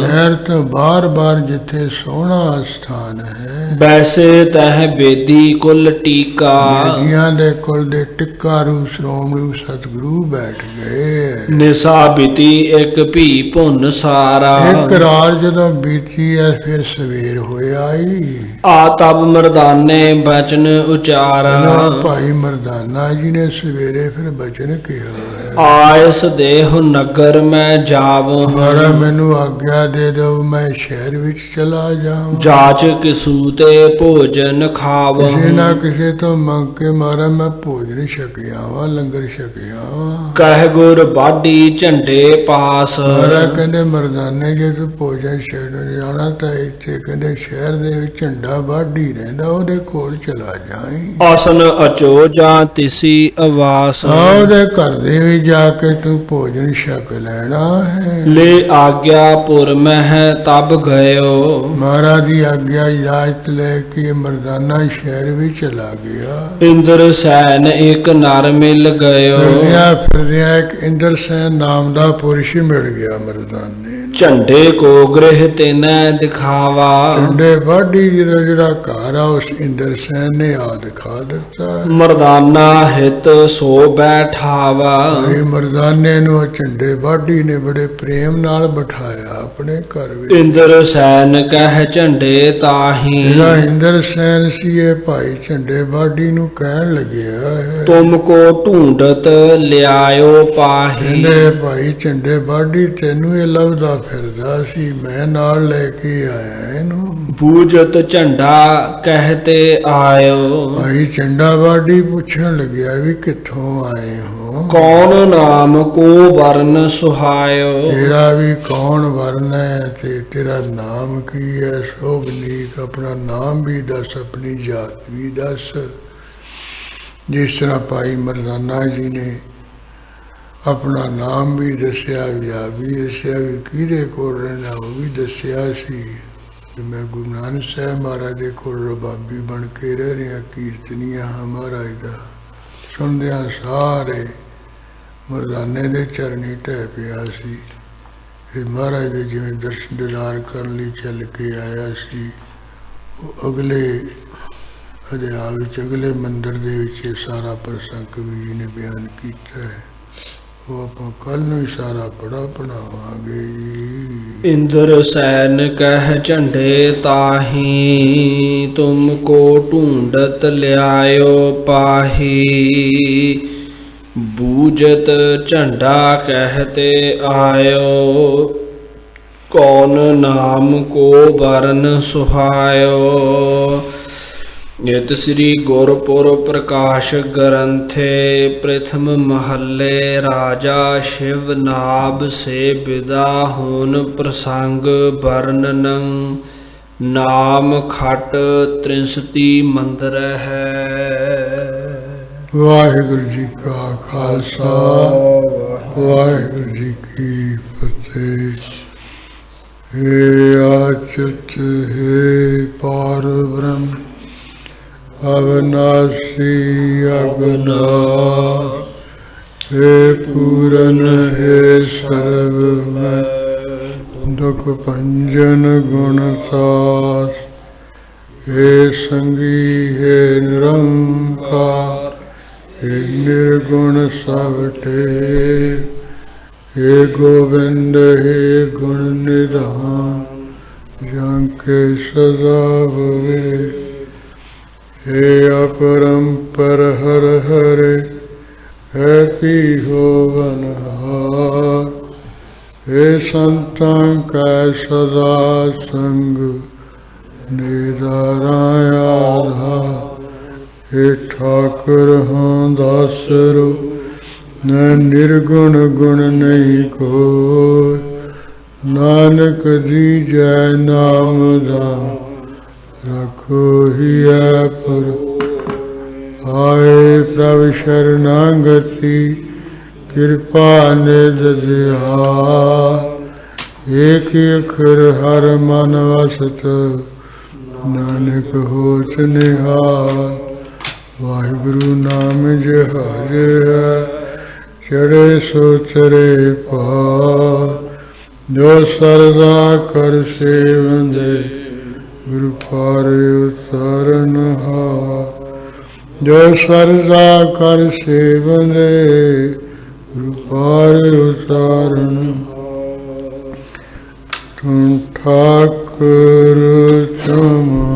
ਸ਼ਹਿਰ ਤੋਂ ਬਾਰ ਜਿੱਥੇ ਸੋਹਣਾ ਸਥਾਨ ਹੈ। ਵੈਸੇ ਤਹ ਬੇਦੀ ਕੁਲ ਟੀਕਾ। ਬੇਦੀਆਂ ਦੇ ਕੁਲ ਦੇ ਟਿੱਕਾ ਰੂ ਸ਼੍ਰੋਮਣੀ ਸਤਿਗੁਰੂ ਬੈਠ ਗਏ। ਨਿਸਾ ਬੀਤੀ ਇੱਕ ਭੀ ਭੁੰਨ ਸਾਰਾ। ਇੱਕ ਰਾਤ ਜਦੋਂ ਬੀਤੀ ਐ ਫਿਰ ਸਵੇਰ ਹੋਇਆ ਈ। ਆ ਤਬ ਮਰਦਾਨੇ ਬਚਨ ਉਚਾਰਾ। ਭਾਈ ਮਰਦਾਨਾ ਜੀ ਨੇ ਸਵੇਰੇ ਫਿਰ ਬਚਨ ਕਿਹਾ ਹੈ। ਆਇਸ ਦੇਹ ਨਗਰ ਮੈਂ ਜਾਵ। ਮਹਾਰਾਜ ਮੈਨੂੰ ਆਗਿਆ ਦੇ ਦਿਓ ਮੈਂ ਸ਼ਹਿਰ ਵਿੱਚ ਚਲਾ ਜਾਵਾਂ। ਜਾਚ ਕਿਸੂ ਤੇ ਭੋਜਨ ਖਾਵ। ਕਿਸੇ ਨਾ ਕਿਸੇ ਤੋਂ ਮੰਗ ਕੇ ਮਹਾਰਾਜ ਮੈਂ ਭੋਜਨ ਛਕਿਆ ਵਾਂ, ਲੰਗਰ ਛਕਿਆ ਵਾਂ। ਕਹਿ ਗੁਰ ਬਾਢੀ ਝੰਡੇ ਪਾਸ। ਮਹਾਰਾਜ ਕਹਿੰਦੇ ਮਰਦਾਨੇ ਜੇ ਤੂੰ ਭੋਜਨ ਛਕਣ ਜਾਣਾ ਤਾਂ ਇੱਥੇ ਕਹਿੰਦੇ ਸ਼ਹਿਰ ਦੇ ਵਿੱਚ ਝੰਡਾ ਬਾਢੀ ਰਹਿੰਦਾ, ਉਹਦੇ ਕੋਲ ਚਲਾ ਜਾਈਂ। ਆਸਨ ਅਚੋ ਜਾਂ ਤਿਸੀ ਆਵਾਸ। ਉਹਦੇ ਘਰ ਦੇ ਵੀ ਜਾ ਕੇ ਤੂੰ ਭੋਜਨ ਛਕ ਲੈਣਾ ਹੈ। ਲੈ ਆਗਿਆ ਪੁਰ ਮਹਿ ਤਬ ਗਇਓ। ਮਹਾਰਾਜ ਦੀ ਆਗਿਆ ਇਜਾਜ਼ਤ ਲੈ ਕੇ ਮਰਦਾਨਾ ਸ਼ਹਿਰ ਵਿੱਚ ਚਲਾ ਗਿਆ। ਇੰਦਰ ਸੈਨ ਇੱਕ ਨਰ ਮਿਲ ਗਇਓ। ਫਿਰਦਿਆਂ ਇੱਕ ਇੰਦਰ ਸੈਨ ਨਾਮ ਦਾ ਪੁਰਸ਼ ਮਿਲ ਗਿਆ ਮਰਦਾਨੇ। ਝੰਡੇ ਕੋ ਗ੍ਰਹਿ ਤਿਨੈ ਦਿਖਾਵਾ। ਝੰਡੇ ਵਾਢੀ ਜਿਹੜਾ ਘਰ ਆ ਉਸ ਇੰਦਰ ਸੈਨ ਨੇ ਆ ਦਿਖਾ ਦਿੱਤਾ। ਮਰਦਾਨਾ ਹਿਤ ਸੋ ਬੈਠਾਵਾ। ਭਾਈ ਮਰਦਾਨੇ ਨੂੰ ਝੰਡੇ ਵਾਢੀ ਨੇ ਬੜੇ ਪ੍ਰੇਮ ਨਾਲ ਬਿਠਾਇਆ ਆਪਣੇ ਘਰ ਵਿੱਚ। ਇੰਦਰ ਸੈਨ ਕਹਿ ਝੰਡੇ ਤਾਹੀ। ਜਿਹੜਾ ਇੰਦਰ ਸੈਨ ਸੀ ਇਹ ਭਾਈ ਝੰਡੇ ਵਾਢੀ ਨੂੰ ਕਹਿਣ ਲੱਗਿਆ ਹੈ, ਤੁਮ ਕੋ ਢੂੰਡਤ ਲਿਆਇਓ ਪਾਹੀ। ਕਹਿੰਦੇ ਭਾਈ ਝੰਡੇ ਵਾਢੀ ਤੈਨੂੰ ਇਹ ਲੱਭਦਾ ਫਿਰਦਾ ਸੀ, ਮੈਂ ਨਾਲ ਲੈ ਕੇ ਆਇਆ ਇਹਨੂੰ। ਬੂਝਤ ਝੰਡਾ ਕਹਿਤੇ ਆਇਓ। ਭਾਈ ਝੰਡਾ ਵਾਢੀ ਪੁੱਛਣ ਲੱਗਿਆ ਵੀ ਕਿੱਥੋਂ ਆਏ ਹੋ, ਕੌਣ ਨਾਮ ਕੋ ਵਰਨ ਸੁਹਾਇਓ। ਤੇਰਾ ਵੀ ਕੌਣ ਵਰਨ ਹੈ ਤੇ ਤੇਰਾ ਨਾਮ ਕੀ ਹੈ, ਸ਼ੋਭਨੀਕ ਆਪਣਾ ਨਾਮ ਵੀ ਦੱਸ, ਆਪਣੀ ਜਾਤ ਵੀ ਦੱਸ। ਜਿਸ ਤਰ੍ਹਾਂ ਭਾਈ ਮਰਦਾਨਾ ਜੀ ਨੇ ਆਪਣਾ ਨਾਮ ਵੀ ਦੱਸਿਆ, ਵਿਆਹ ਵੀ ਦੱਸਿਆ, ਵੀ ਕਿਹਦੇ ਕੋਲ ਰਹਿਣਾ ਉਹ ਵੀ ਦੱਸਿਆ ਸੀ ਕਿ ਮੈਂ ਗੁਰੂ ਨਾਨਕ ਸਾਹਿਬ ਮਹਾਰਾਜ ਦੇ ਕੋਲ ਰਬਾਬੀ ਬਣ ਕੇ ਰਹਿ ਰਿਹਾ, ਕੀਰਤਨੀਆ ਹਾਂ ਮਹਾਰਾਜ ਦਾ। ਸੁਣਦਿਆਂ ਸਾਰੇ ਮਰਦਾਨੇ ਦੇ ਚਰਨੀ ਢਹਿ ਪਿਆ ਸੀ। ਫਿਰ ਮਹਾਰਾਜ ਦੇ ਜਿਵੇਂ ਦਰਸ਼ਨ ਦੀਦਾਰ ਕਰਨ ਲਈ ਚੱਲ ਕੇ ਆਇਆ ਸੀ, ਉਹ ਅਗਲੇ ਅਧਿਆਇ ਵਿੱਚ, ਅਗਲੇ ਮੰਦਰ ਦੇ ਵਿੱਚ ਇਹ ਸਾਰਾ ਪ੍ਰਸੰਗ ਕਵੀ ਜੀ ਨੇ ਬਿਆਨ ਕੀਤਾ ਹੈ। ਉਹ ਆਪਾਂ ਕੱਲ ਨੂੰ ਹੀ ਸਾਰਾ ਪੜਾਵਾਂਗੇ ਜੀ। ਇੰਦਰ ਸੈਨ ਕਹਿ ਝੰਡੇ ਤਾਹੀ। ਤੁਮ ਕੋ ਢੂੰਡਤ ਲਿਆਇਓ ਪਾਹੀ। ਬੂਝਤ ਝੰਡਾ ਕਹਿਤੇ ਆਇਓ। ਕੌਣ ਨਾਮ ਕੋ ਵਰਨ ਸੁਹਾਇਓ। ਨਿਤ ਸ੍ਰੀ ਗੁਰਪੁਰਬ ਪ੍ਰਕਾਸ਼ ਗ੍ਰੰਥੇ। ਪ੍ਰਥਮ ਮਹੱਲੇ ਰਾਜਾ ਸ਼ਿਵ ਨਾਭ ਸੇ ਵਿਦਾ ਹੋਨ ਪ੍ਰਸੰਗ ਵਰਣਨ। ਨਾਮ ਖਟ ਤ੍ਰਿੰਸਤੀ ਮੰਦਰ ਹੈ। ਵਾਹਿਗੁਰੂ ਜੀ ਕਾ ਖਾਲਸਾ, ਵਾਹਿਗੁਰੂ ਜੀ ਕੀ ਫਤਿਹ। ਹੇ ਆਚੁਤ ਹੈ ਪਾਰ ਬ੍ਰਹਮ ਅਵਨਾਸੀ ਅਗਨਾਸ। ਹੇ ਪੂਰਨ ਹੈ ਸਰਵਮੈ ਦੁਖ ਭੰਜਨ ਗੁਣ ਸਾਸ। ਹੇ ਸੰਗੀ ਹੈ ਨਿਰੰਕਾਰ, ਹੇ ਨਿਰਗੁਣ ਸਭ ਠੇਰ। ਹੇ ਗੋਬਿੰਦ ਹੈ ਗੁਣ ਨਿਧਾਨ, ਜੰ ਕੇ ਸਦਾ ਹੋਵੇ। हे अपरंपर हर हरे, है पी होवन हार। हे संतां का सदा संग, निराराय आधार। हे ठाकुर हों दासरो, न निर्गुण गुण नहीं कोय। नानक दीजै नाम दान, रखो ही पर। आए प्रभ शरणागति, कृपा निध ध्यान। एक अखर हर मन वसत, नानक होत निहाल। वाहिगुरु नाम जहारे है, चढ़े सो चरे पार। जो सरदा कर सेवंदे, गुरु पारे उतारन हार। जो सरदा कर सेवंदे, गुरु पारे उतारन। तुम ठाकुर तुम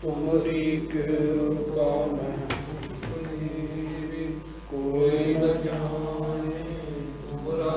तुमरी कृपा में कोई न जान।